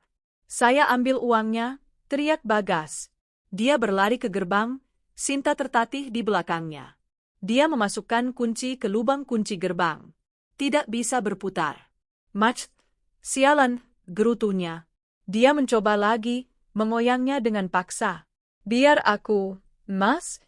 Saya ambil uangnya, teriak Bagas. Dia berlari ke gerbang, Sinta tertatih di belakangnya. Dia memasukkan kunci ke lubang kunci gerbang. Tidak bisa berputar. Sialan, gerutunya. Dia mencoba lagi, mengoyangnya dengan paksa. Biar aku, Mas.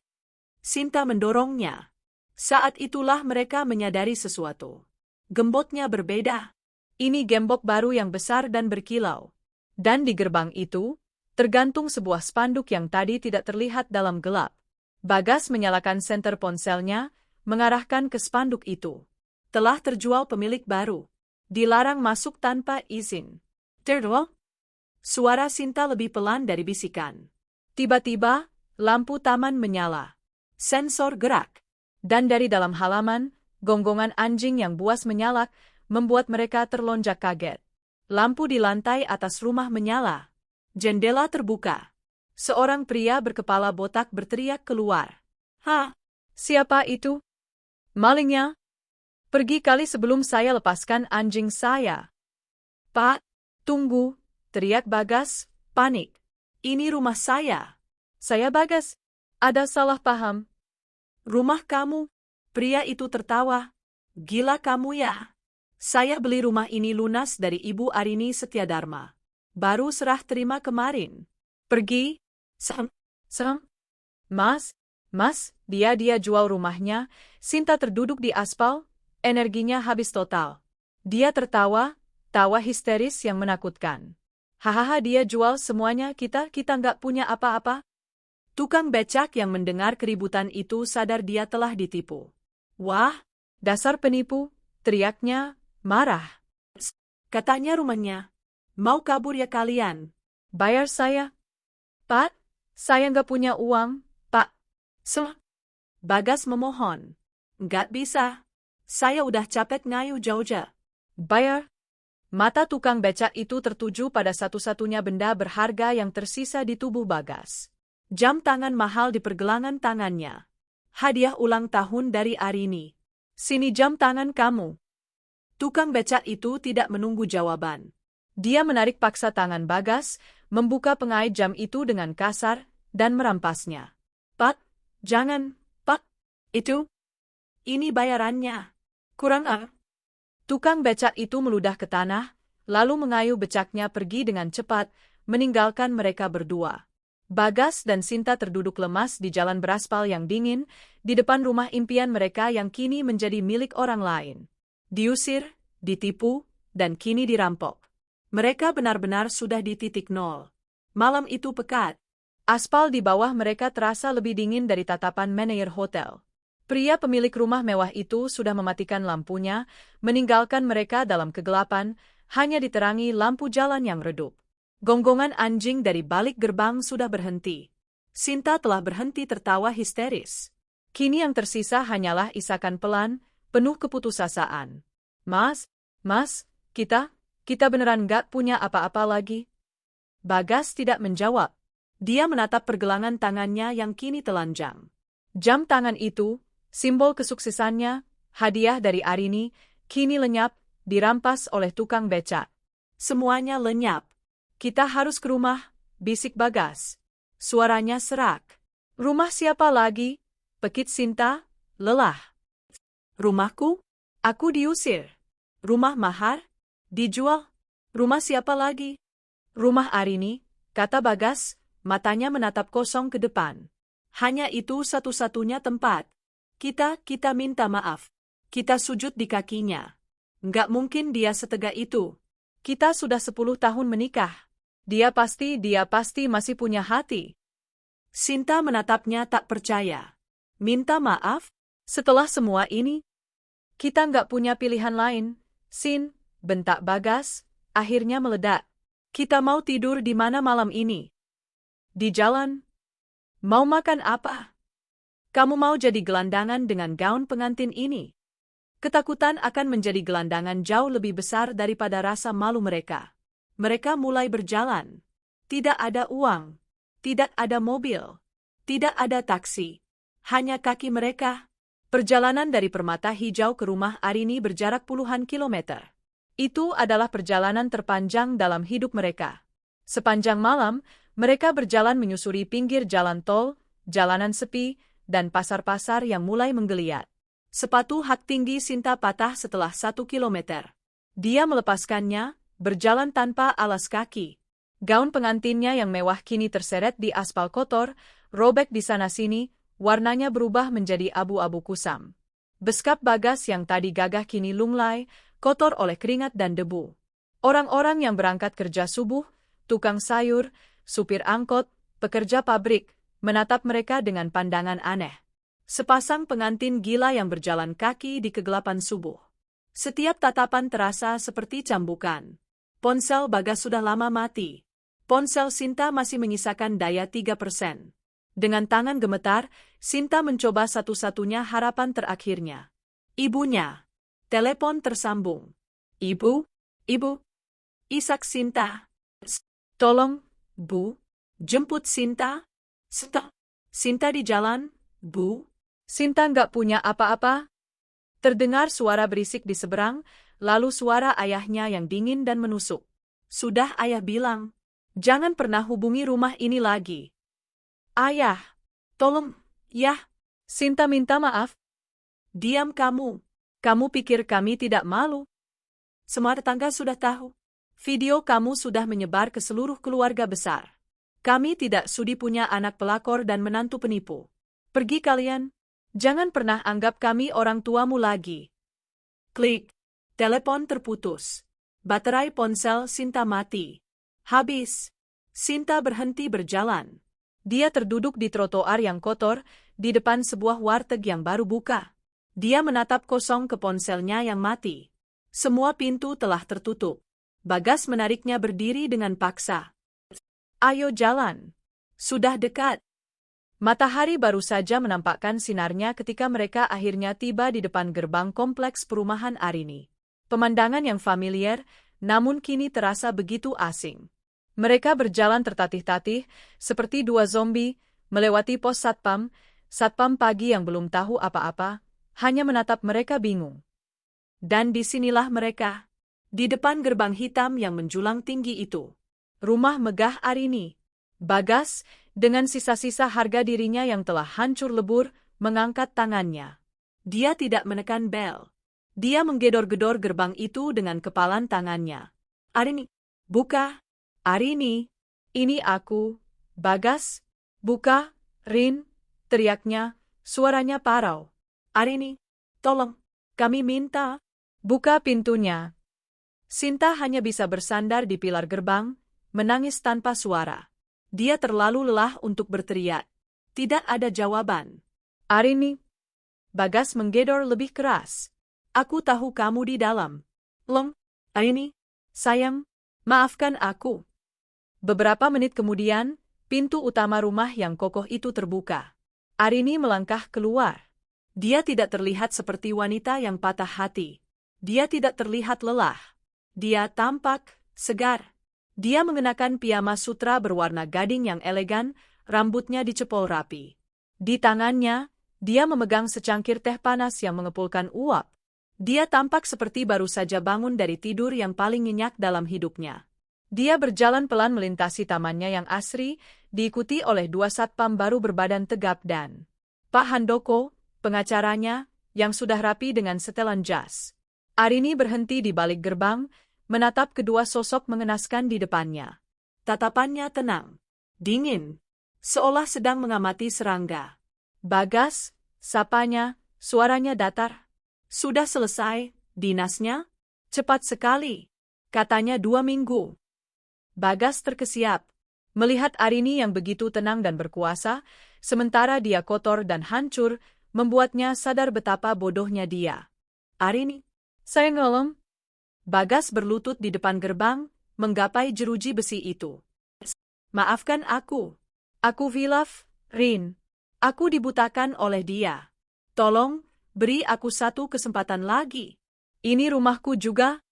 Sinta mendorongnya. Saat itulah mereka menyadari sesuatu. Gemboknya berbeda. Ini gembok baru yang besar dan berkilau. Dan di gerbang itu, tergantung sebuah spanduk yang tadi tidak terlihat dalam gelap. Bagas menyalakan senter ponselnya, mengarahkan ke spanduk itu. Telah terjual pemilik baru. Dilarang masuk tanpa izin. Terdual? Suara Sinta lebih pelan dari bisikan. Tiba-tiba, lampu taman menyala. Sensor gerak. Dan dari dalam halaman, gonggongan anjing yang buas menyalak, membuat mereka terlonjak kaget. Lampu di lantai atas rumah menyala. Jendela terbuka. Seorang pria berkepala botak berteriak keluar. Hah? Siapa itu? Malingnya? Pergi kali sebelum saya lepaskan anjing saya. Pak, tunggu, teriak Bagas, panik. Ini rumah saya. Saya Bagas. Ada salah paham. Rumah kamu. Pria itu tertawa. Gila kamu ya. Saya beli rumah ini lunas dari Ibu Arini Setiadharma. Baru serah terima kemarin. Pergi. Mas, dia jual rumahnya. Sinta terduduk di aspal, energinya habis total. Dia tertawa, tawa histeris yang menakutkan. Hahaha, dia jual semuanya, kita nggak punya apa-apa. Tukang becak yang mendengar keributan itu sadar dia telah ditipu. Wah, dasar penipu, teriaknya, marah. Katanya rumahnya. Mau kabur ya kalian? Bayar saya. Pak, saya nggak punya uang, Pak. Bagas memohon. Nggak bisa. Saya udah capek ngayuh jauh-jauh. Bayar. Mata tukang becak itu tertuju pada satu-satunya benda berharga yang tersisa di tubuh Bagas. Jam tangan mahal di pergelangan tangannya. Hadiah ulang tahun dari Arini. Sini jam tangan kamu. Tukang becak itu tidak menunggu jawaban. Dia menarik paksa tangan Bagas, membuka pengait jam itu dengan kasar, dan merampasnya. Pak, jangan, Pak. Ini bayarannya. Kurang Tukang becak itu meludah ke tanah, lalu mengayuh becaknya pergi dengan cepat, meninggalkan mereka berdua. Bagas dan Sinta terduduk lemas di jalan beraspal yang dingin, di depan rumah impian mereka yang kini menjadi milik orang lain. Diusir, ditipu, dan kini dirampok. Mereka benar-benar sudah di titik nol. Malam itu pekat. Aspal di bawah mereka terasa lebih dingin dari tatapan manajer hotel. Pria pemilik rumah mewah itu sudah mematikan lampunya, meninggalkan mereka dalam kegelapan, hanya diterangi lampu jalan yang redup. Gonggongan anjing dari balik gerbang sudah berhenti. Sinta telah berhenti tertawa histeris. Kini yang tersisa hanyalah isakan pelan, penuh keputusasaan. Mas, kita beneran gak punya apa-apa lagi? Bagas tidak menjawab. Dia menatap pergelangan tangannya yang kini telanjang. Jam tangan itu, simbol kesuksesannya, hadiah dari Arini, kini lenyap, dirampas oleh tukang becak. Semuanya lenyap. Kita harus ke rumah, bisik Bagas. Suaranya serak. Rumah siapa lagi? Pekit Sinta, lelah. Rumahku? Aku diusir. Rumah mahar? Dijual? Rumah siapa lagi? Rumah Arini, kata Bagas, matanya menatap kosong ke depan. Hanya itu satu-satunya tempat. Kita minta maaf. Kita sujud di kakinya. Nggak mungkin dia setega itu. Kita sudah 10 tahun menikah. Dia pasti masih punya hati. Sinta menatapnya tak percaya. Minta maaf? Setelah semua ini, kita nggak punya pilihan lain. Sin, bentak Bagas, akhirnya meledak. Kita mau tidur di mana malam ini? Di jalan? Mau makan apa? Kamu mau jadi gelandangan dengan gaun pengantin ini? Ketakutan akan menjadi gelandangan jauh lebih besar daripada rasa malu mereka. Mereka mulai berjalan. Tidak ada uang. Tidak ada mobil. Tidak ada taksi. Hanya kaki mereka. Perjalanan dari Permata Hijau ke rumah Arini berjarak puluhan kilometer. Itu adalah perjalanan terpanjang dalam hidup mereka. Sepanjang malam, mereka berjalan menyusuri pinggir jalan tol, jalanan sepi, dan pasar-pasar yang mulai menggeliat. Sepatu hak tinggi Sinta patah setelah 1 kilometer. Dia melepaskannya, berjalan tanpa alas kaki. Gaun pengantinnya yang mewah kini terseret di aspal kotor, robek di sana-sini, warnanya berubah menjadi abu-abu kusam. Beskap Bagas yang tadi gagah kini lunglai, kotor oleh keringat dan debu. Orang-orang yang berangkat kerja subuh, tukang sayur, supir angkot, pekerja pabrik, menatap mereka dengan pandangan aneh. Sepasang pengantin gila yang berjalan kaki di kegelapan subuh. Setiap tatapan terasa seperti cambukan. Ponsel Bagas sudah lama mati. Ponsel Sinta masih menyisakan daya 3%. Dengan tangan gemetar, Sinta mencoba satu-satunya harapan terakhirnya. Ibunya. Telepon tersambung. Ibu? Isak Sinta. Tolong, Bu. Jemput Sinta. Sinta di jalan, Bu. Sinta nggak punya apa-apa. Terdengar suara berisik di seberang, lalu suara ayahnya yang dingin dan menusuk. Sudah ayah bilang, jangan pernah hubungi rumah ini lagi. Ayah, tolong, ya. Sinta minta maaf. Diam kamu. Kamu pikir kami tidak malu? Semua tetangga sudah tahu. Video kamu sudah menyebar ke seluruh keluarga besar. Kami tidak sudi punya anak pelakor dan menantu penipu. Pergi kalian. Jangan pernah anggap kami orang tuamu lagi. Klik. Telepon terputus. Baterai ponsel Sinta mati. Habis. Sinta berhenti berjalan. Dia terduduk di trotoar yang kotor, di depan sebuah warteg yang baru buka. Dia menatap kosong ke ponselnya yang mati. Semua pintu telah tertutup. Bagas menariknya berdiri dengan paksa. Ayo jalan. Sudah dekat. Matahari baru saja menampakkan sinarnya ketika mereka akhirnya tiba di depan gerbang kompleks perumahan Arini. Pemandangan yang familiar, namun kini terasa begitu asing. Mereka berjalan tertatih-tatih, seperti dua zombie, melewati pos satpam pagi yang belum tahu apa-apa, hanya menatap mereka bingung. Dan disinilah mereka, di depan gerbang hitam yang menjulang tinggi itu. Rumah megah Arini. Bagas, dengan sisa-sisa harga dirinya yang telah hancur lebur, mengangkat tangannya. Dia tidak menekan bel. Dia menggedor-gedor gerbang itu dengan kepalan tangannya. Arini, buka. Arini, ini aku. Bagas, buka. Rin, teriaknya, suaranya parau. Arini, tolong, kami minta. Buka pintunya. Sinta hanya bisa bersandar di pilar gerbang, menangis tanpa suara. Dia terlalu lelah untuk berteriak. Tidak ada jawaban. Arini. Bagas menggedor lebih keras. Aku tahu kamu di dalam. Arini, sayang, maafkan aku. Beberapa menit kemudian, pintu utama rumah yang kokoh itu terbuka. Arini melangkah keluar. Dia tidak terlihat seperti wanita yang patah hati. Dia tidak terlihat lelah. Dia tampak segar. Dia mengenakan piyama sutra berwarna gading yang elegan, rambutnya dicepol rapi. Di tangannya, dia memegang secangkir teh panas yang mengepulkan uap. Dia tampak seperti baru saja bangun dari tidur yang paling nyenyak dalam hidupnya. Dia berjalan pelan melintasi tamannya yang asri, diikuti oleh dua satpam baru berbadan tegap dan Pak Handoko, pengacaranya, yang sudah rapi dengan setelan jas. Arini berhenti di balik gerbang, menatap kedua sosok mengenaskan di depannya. Tatapannya tenang, dingin, seolah sedang mengamati serangga. Bagas, sapanya, suaranya datar. Sudah selesai, dinasnya? Cepat sekali. Katanya 2 minggu. Bagas terkesiap, melihat Arini yang begitu tenang dan berkuasa, sementara dia kotor dan hancur, membuatnya sadar betapa bodohnya dia. Arini, saya ngelem. Bagas berlutut di depan gerbang, menggapai jeruji besi itu. Maafkan aku. Aku hilaf, Rin. Aku dibutakan oleh dia. Tolong, beri aku satu kesempatan lagi. Ini rumahku juga.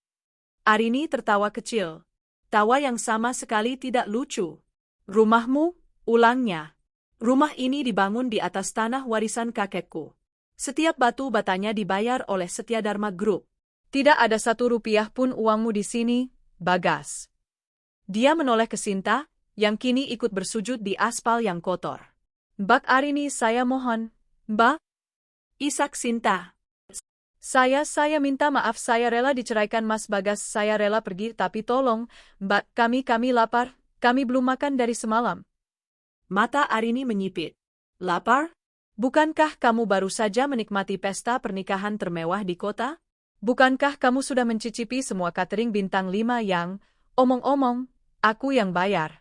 Arini tertawa kecil. Tawa yang sama sekali tidak lucu. Rumahmu, ulangnya. Rumah ini dibangun di atas tanah warisan kakekku. Setiap batu batanya dibayar oleh Setia Dharma Group. Tidak ada 1 rupiah pun uangmu di sini, Bagas. Dia menoleh ke Sinta, yang kini ikut bersujud di aspal yang kotor. Mbak Arini, saya mohon. Mbak? Isak Sinta. Saya minta maaf, saya rela diceraikan Mas Bagas, saya rela pergi, tapi tolong, Mbak, kami lapar, kami belum makan dari semalam. Mata Arini menyipit. Lapar? Bukankah kamu baru saja menikmati pesta pernikahan termewah di kota? Bukankah kamu sudah mencicipi semua catering bintang 5 yang, omong-omong, aku yang bayar?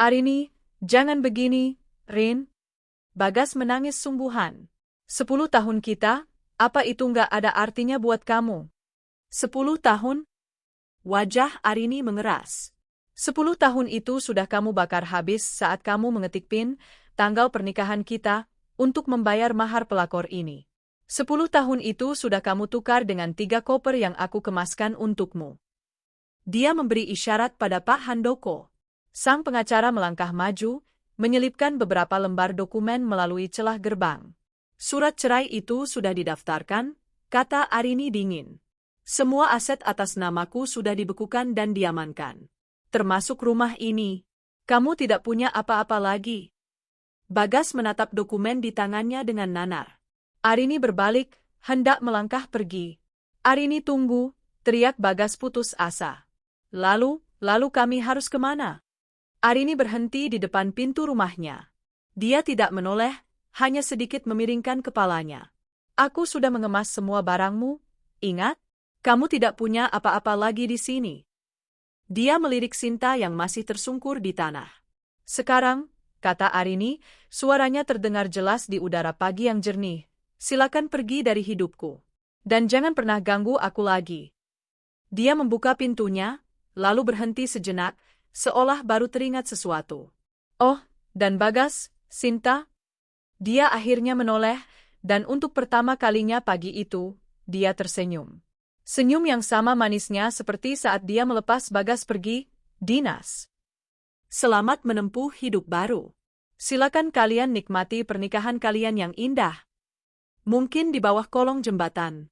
Arini, jangan begini, Rin. Bagas menangis sungguhan. 10 tahun kita, apa itu nggak ada artinya buat kamu? 10 tahun? Wajah Arini mengeras. 10 tahun itu sudah kamu bakar habis saat kamu mengetik PIN, tanggal pernikahan kita, untuk membayar mahar pelakor ini. 10 tahun itu sudah kamu tukar dengan 3 koper yang aku kemaskan untukmu. Dia memberi isyarat pada Pak Handoko. Sang pengacara melangkah maju, menyelipkan beberapa lembar dokumen melalui celah gerbang. Surat cerai itu sudah didaftarkan, kata Arini dingin. Semua aset atas namaku sudah dibekukan dan diamankan. Termasuk rumah ini. Kamu tidak punya apa-apa lagi. Bagas menatap dokumen di tangannya dengan nanar. Arini berbalik, hendak melangkah pergi. Arini tunggu, teriak Bagas putus asa. Lalu kami harus kemana? Arini berhenti di depan pintu rumahnya. Dia tidak menoleh, hanya sedikit memiringkan kepalanya. Aku sudah mengemas semua barangmu, ingat? Kamu tidak punya apa-apa lagi di sini. Dia melirik Sinta yang masih tersungkur di tanah. Sekarang, kata Arini, suaranya terdengar jelas di udara pagi yang jernih. Silakan pergi dari hidupku. Dan jangan pernah ganggu aku lagi. Dia membuka pintunya, lalu berhenti sejenak, seolah baru teringat sesuatu. Oh, dan Bagas, Sinta, Dia akhirnya menoleh, dan untuk pertama kalinya pagi itu, dia tersenyum. Senyum yang sama manisnya seperti saat dia melepas Bagas pergi dinas. Selamat menempuh hidup baru. Silakan kalian nikmati pernikahan kalian yang indah. Mungkin di bawah kolong jembatan.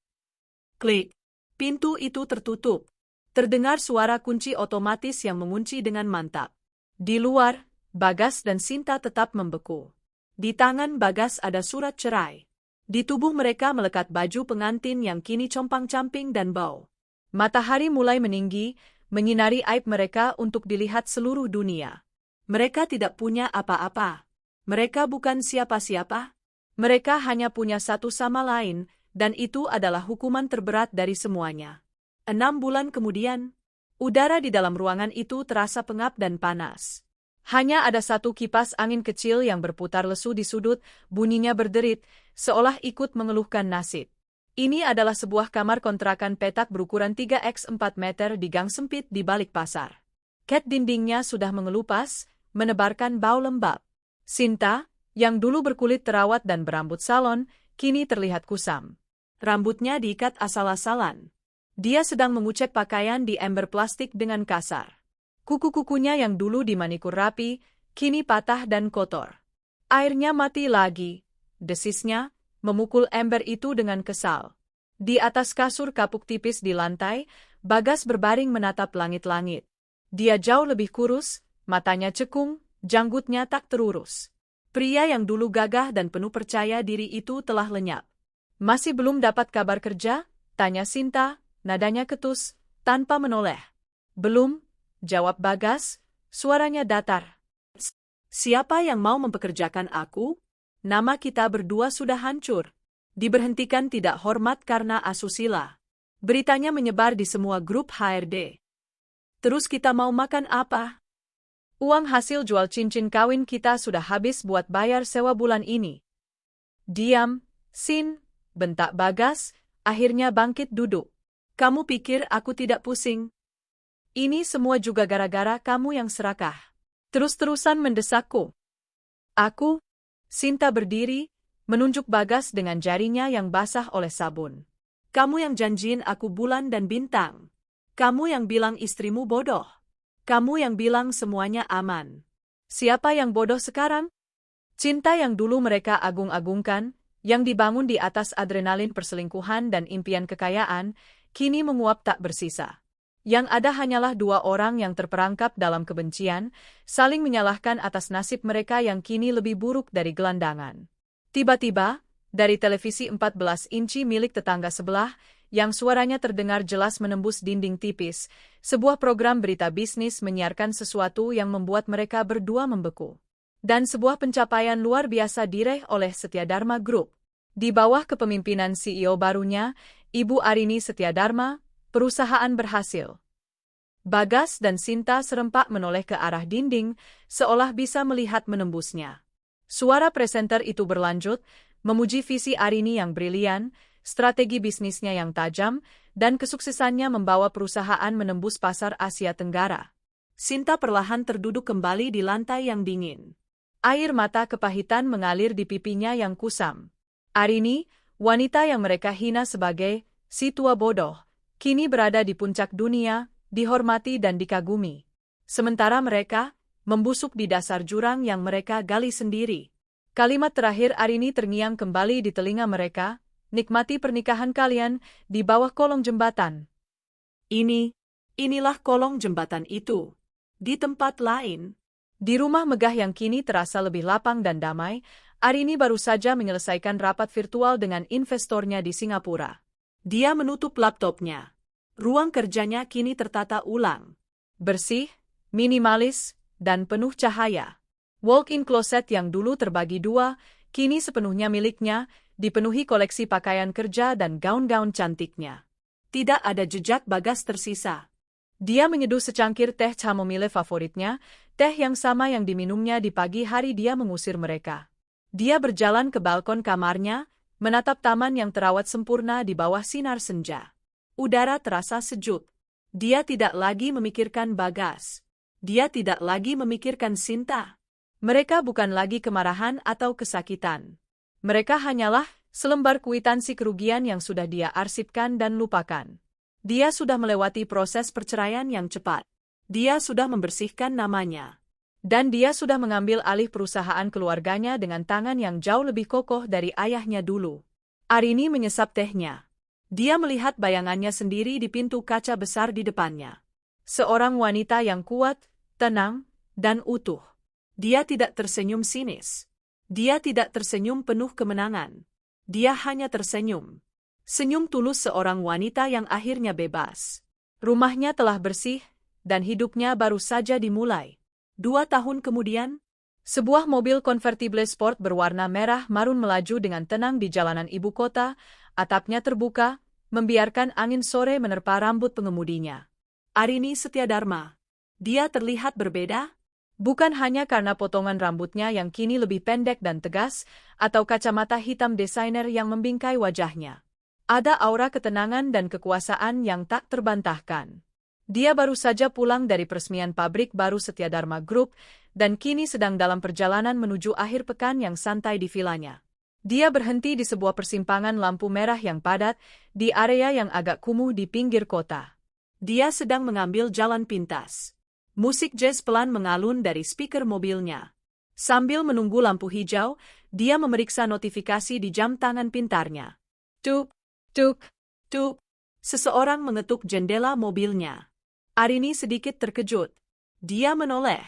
Klik. Pintu itu tertutup. Terdengar suara kunci otomatis yang mengunci dengan mantap. Di luar, Bagas dan Sinta tetap membeku. Di tangan Bagas ada surat cerai. Di tubuh mereka melekat baju pengantin yang kini compang-camping dan bau. Matahari mulai meninggi, menyinari aib mereka untuk dilihat seluruh dunia. Mereka tidak punya apa-apa. Mereka bukan siapa-siapa. Mereka hanya punya satu sama lain, dan itu adalah hukuman terberat dari semuanya. 6 bulan kemudian, udara di dalam ruangan itu terasa pengap dan panas. Hanya ada satu kipas angin kecil yang berputar lesu di sudut, bunyinya berderit, seolah ikut mengeluhkan nasib. Ini adalah sebuah kamar kontrakan petak berukuran 3x4 meter di gang sempit di balik pasar. Cat dindingnya sudah mengelupas, menebarkan bau lembab. Sinta, yang dulu berkulit terawat dan berambut salon, kini terlihat kusam. Rambutnya diikat asal-asalan. Dia sedang mengucek pakaian di ember plastik dengan kasar. Kuku-kukunya yang dulu dimanikur rapi, kini patah dan kotor. Airnya mati lagi, desisnya, memukul ember itu dengan kesal. Di atas kasur kapuk tipis di lantai, Bagas berbaring menatap langit-langit. Dia jauh lebih kurus, matanya cekung, janggutnya tak terurus. Pria yang dulu gagah dan penuh percaya diri itu telah lenyap. Masih belum dapat kabar kerja? Tanya Sinta, nadanya ketus, tanpa menoleh. Belum, jawab Bagas, suaranya datar. Siapa yang mau mempekerjakan aku? Nama kita berdua sudah hancur. Diberhentikan tidak hormat karena asusila. Beritanya menyebar di semua grup HRD. Terus kita mau makan apa? Uang hasil jual cincin kawin kita sudah habis buat bayar sewa bulan ini. Diam, Sin, bentak Bagas, akhirnya bangkit duduk. Kamu pikir aku tidak pusing? Ini semua juga gara-gara kamu yang serakah. Terus-terusan mendesakku. Aku? Sinta berdiri, menunjuk Bagas dengan jarinya yang basah oleh sabun. Kamu yang janjiin aku bulan dan bintang. Kamu yang bilang istrimu bodoh. Kamu yang bilang semuanya aman. Siapa yang bodoh sekarang? Cinta yang dulu mereka agung-agungkan, yang dibangun di atas adrenalin perselingkuhan dan impian kekayaan, kini menguap tak bersisa. Yang ada hanyalah dua orang yang terperangkap dalam kebencian, saling menyalahkan atas nasib mereka yang kini lebih buruk dari gelandangan. Tiba-tiba, dari televisi 14 inci milik tetangga sebelah, yang suaranya terdengar jelas menembus dinding tipis, sebuah program berita bisnis menyiarkan sesuatu yang membuat mereka berdua membeku. Dan sebuah pencapaian luar biasa diraih oleh Setyadharma Group. Di bawah kepemimpinan CEO barunya, Ibu Arini Setyadharma, perusahaan berhasil. Bagas dan Sinta serempak menoleh ke arah dinding, seolah bisa melihat menembusnya. Suara presenter itu berlanjut, memuji visi Arini yang brilian, strategi bisnisnya yang tajam, dan kesuksesannya membawa perusahaan menembus pasar Asia Tenggara. Sinta perlahan terduduk kembali di lantai yang dingin. Air mata kepahitan mengalir di pipinya yang kusam. Arini, wanita yang mereka hina sebagai si tua bodoh, kini berada di puncak dunia, dihormati dan dikagumi. Sementara mereka, membusuk di dasar jurang yang mereka gali sendiri. Kalimat terakhir Arini terngiang kembali di telinga mereka, nikmati pernikahan kalian di bawah kolong jembatan. Inilah kolong jembatan itu. Di tempat lain, di rumah megah yang kini terasa lebih lapang dan damai, Arini baru saja menyelesaikan rapat virtual dengan investornya di Singapura. Dia menutup laptopnya. Ruang kerjanya kini tertata ulang. Bersih, minimalis, dan penuh cahaya. Walk-in closet yang dulu terbagi dua, kini sepenuhnya miliknya, dipenuhi koleksi pakaian kerja dan gaun-gaun cantiknya. Tidak ada jejak Bagas tersisa. Dia menyeduh secangkir teh chamomile favoritnya, teh yang sama yang diminumnya di pagi hari dia mengusir mereka. Dia berjalan ke balkon kamarnya, menatap taman yang terawat sempurna di bawah sinar senja. Udara terasa sejuk. Dia tidak lagi memikirkan Bagas. Dia tidak lagi memikirkan Sinta. Mereka bukan lagi kemarahan atau kesakitan. Mereka hanyalah selembar kwitansi kerugian yang sudah dia arsipkan dan lupakan. Dia sudah melewati proses perceraian yang cepat. Dia sudah membersihkan namanya. Dan dia sudah mengambil alih perusahaan keluarganya dengan tangan yang jauh lebih kokoh dari ayahnya dulu. Arini menyesap tehnya. Dia melihat bayangannya sendiri di pintu kaca besar di depannya. Seorang wanita yang kuat, tenang, dan utuh. Dia tidak tersenyum sinis. Dia tidak tersenyum penuh kemenangan. Dia hanya tersenyum. Senyum tulus seorang wanita yang akhirnya bebas. Rumahnya telah bersih, dan hidupnya baru saja dimulai. 2 tahun kemudian, sebuah mobil konvertible sport berwarna merah marun melaju dengan tenang di jalanan ibu kota, atapnya terbuka, membiarkan angin sore menerpa rambut pengemudinya. Arini Setyadharma. Dia terlihat berbeda, bukan hanya karena potongan rambutnya yang kini lebih pendek dan tegas, atau kacamata hitam desainer yang membingkai wajahnya. Ada aura ketenangan dan kekuasaan yang tak terbantahkan. Dia baru saja pulang dari peresmian pabrik baru Setyadharma Group, dan kini sedang dalam perjalanan menuju akhir pekan yang santai di vilanya. Dia berhenti di sebuah persimpangan lampu merah yang padat, di area yang agak kumuh di pinggir kota. Dia sedang mengambil jalan pintas. Musik jazz pelan mengalun dari speaker mobilnya. Sambil menunggu lampu hijau, dia memeriksa notifikasi di jam tangan pintarnya. Tuk, tuk, tuk. Seseorang mengetuk jendela mobilnya. Arini sedikit terkejut. Dia menoleh.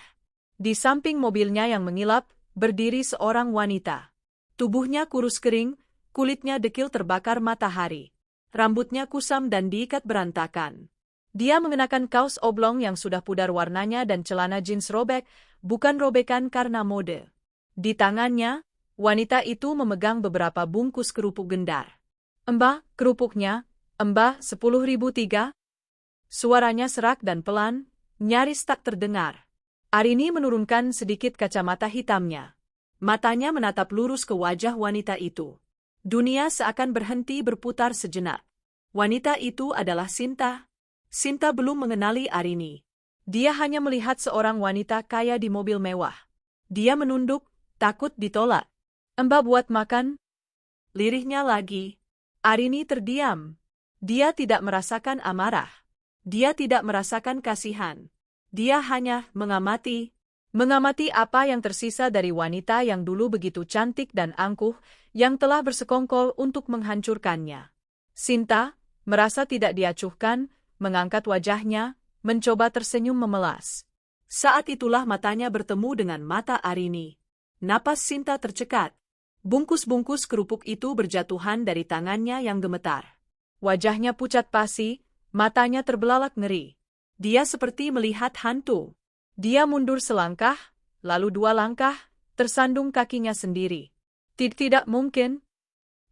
Di samping mobilnya yang mengilap, berdiri seorang wanita. Tubuhnya kurus kering, kulitnya dekil terbakar matahari. Rambutnya kusam dan diikat berantakan. Dia mengenakan kaos oblong yang sudah pudar warnanya dan celana jeans robek, bukan robekan karena mode. Di tangannya, wanita itu memegang beberapa bungkus kerupuk gendar. "Mbah, kerupuknya, Mbah, 10.003? Suaranya serak dan pelan, nyaris tak terdengar. Arini menurunkan sedikit kacamata hitamnya. Matanya menatap lurus ke wajah wanita itu. Dunia seakan berhenti berputar sejenak. Wanita itu adalah Sinta. Sinta belum mengenali Arini. Dia hanya melihat seorang wanita kaya di mobil mewah. Dia menunduk, takut ditolak. "Mbak buat makan?" Lirihnya lagi. Arini terdiam. Dia tidak merasakan amarah. Dia tidak merasakan kasihan. Dia hanya mengamati. Mengamati apa yang tersisa dari wanita yang dulu begitu cantik dan angkuh, yang telah bersekongkol untuk menghancurkannya. Sinta, merasa tidak diacuhkan, mengangkat wajahnya, mencoba tersenyum memelas. Saat itulah matanya bertemu dengan mata Arini. Napas Sinta tercekat. Bungkus-bungkus kerupuk itu berjatuhan dari tangannya yang gemetar. Wajahnya pucat pasi, matanya terbelalak ngeri. Dia seperti melihat hantu. Dia mundur selangkah, lalu 2 langkah, tersandung kakinya sendiri. "Tidak mungkin,"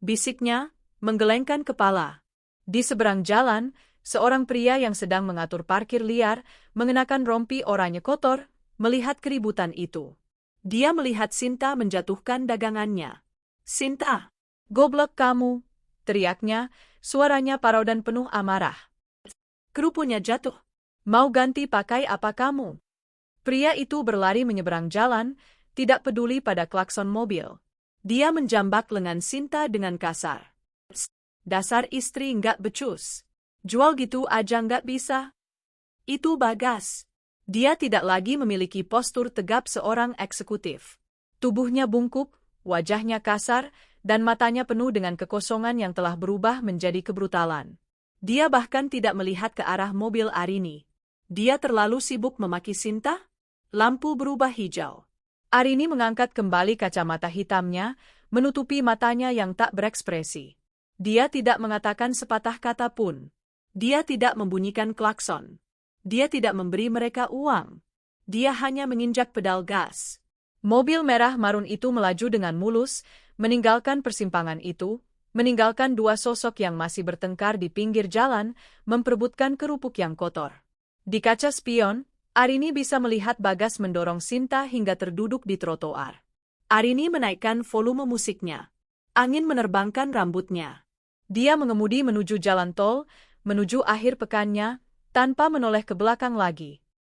bisiknya, menggelengkan kepala. Di seberang jalan, seorang pria yang sedang mengatur parkir liar, mengenakan rompi oranye kotor, melihat keributan itu. Dia melihat Sinta menjatuhkan dagangannya. "Sinta, goblok kamu!" teriaknya, suaranya parau dan penuh amarah. Kerupuknya jatuh. "Mau ganti pakai apa kamu?" Pria itu berlari menyeberang jalan, tidak peduli pada klakson mobil. Dia menjambak lengan Sinta dengan kasar. "Dasar istri nggak becus. Jual gitu aja nggak bisa." Itu Bagas. Dia tidak lagi memiliki postur tegap seorang eksekutif. Tubuhnya bungkuk, wajahnya kasar, dan matanya penuh dengan kekosongan yang telah berubah menjadi kebrutalan. Dia bahkan tidak melihat ke arah mobil Arini. Dia terlalu sibuk memaki Sinta. Lampu berubah hijau. Arini mengangkat kembali kacamata hitamnya, menutupi matanya yang tak berekspresi. Dia tidak mengatakan sepatah kata pun. Dia tidak membunyikan klakson. Dia tidak memberi mereka uang. Dia hanya menginjak pedal gas. Mobil merah marun itu melaju dengan mulus, meninggalkan persimpangan itu, meninggalkan 2 sosok yang masih bertengkar di pinggir jalan, memperebutkan kerupuk yang kotor. Di kaca spion, Arini bisa melihat Bagas mendorong Sinta hingga terduduk di trotoar. Arini menaikkan volume musiknya. Angin menerbangkan rambutnya. Dia mengemudi menuju jalan tol, menuju akhir pekannya, tanpa menoleh ke belakang lagi.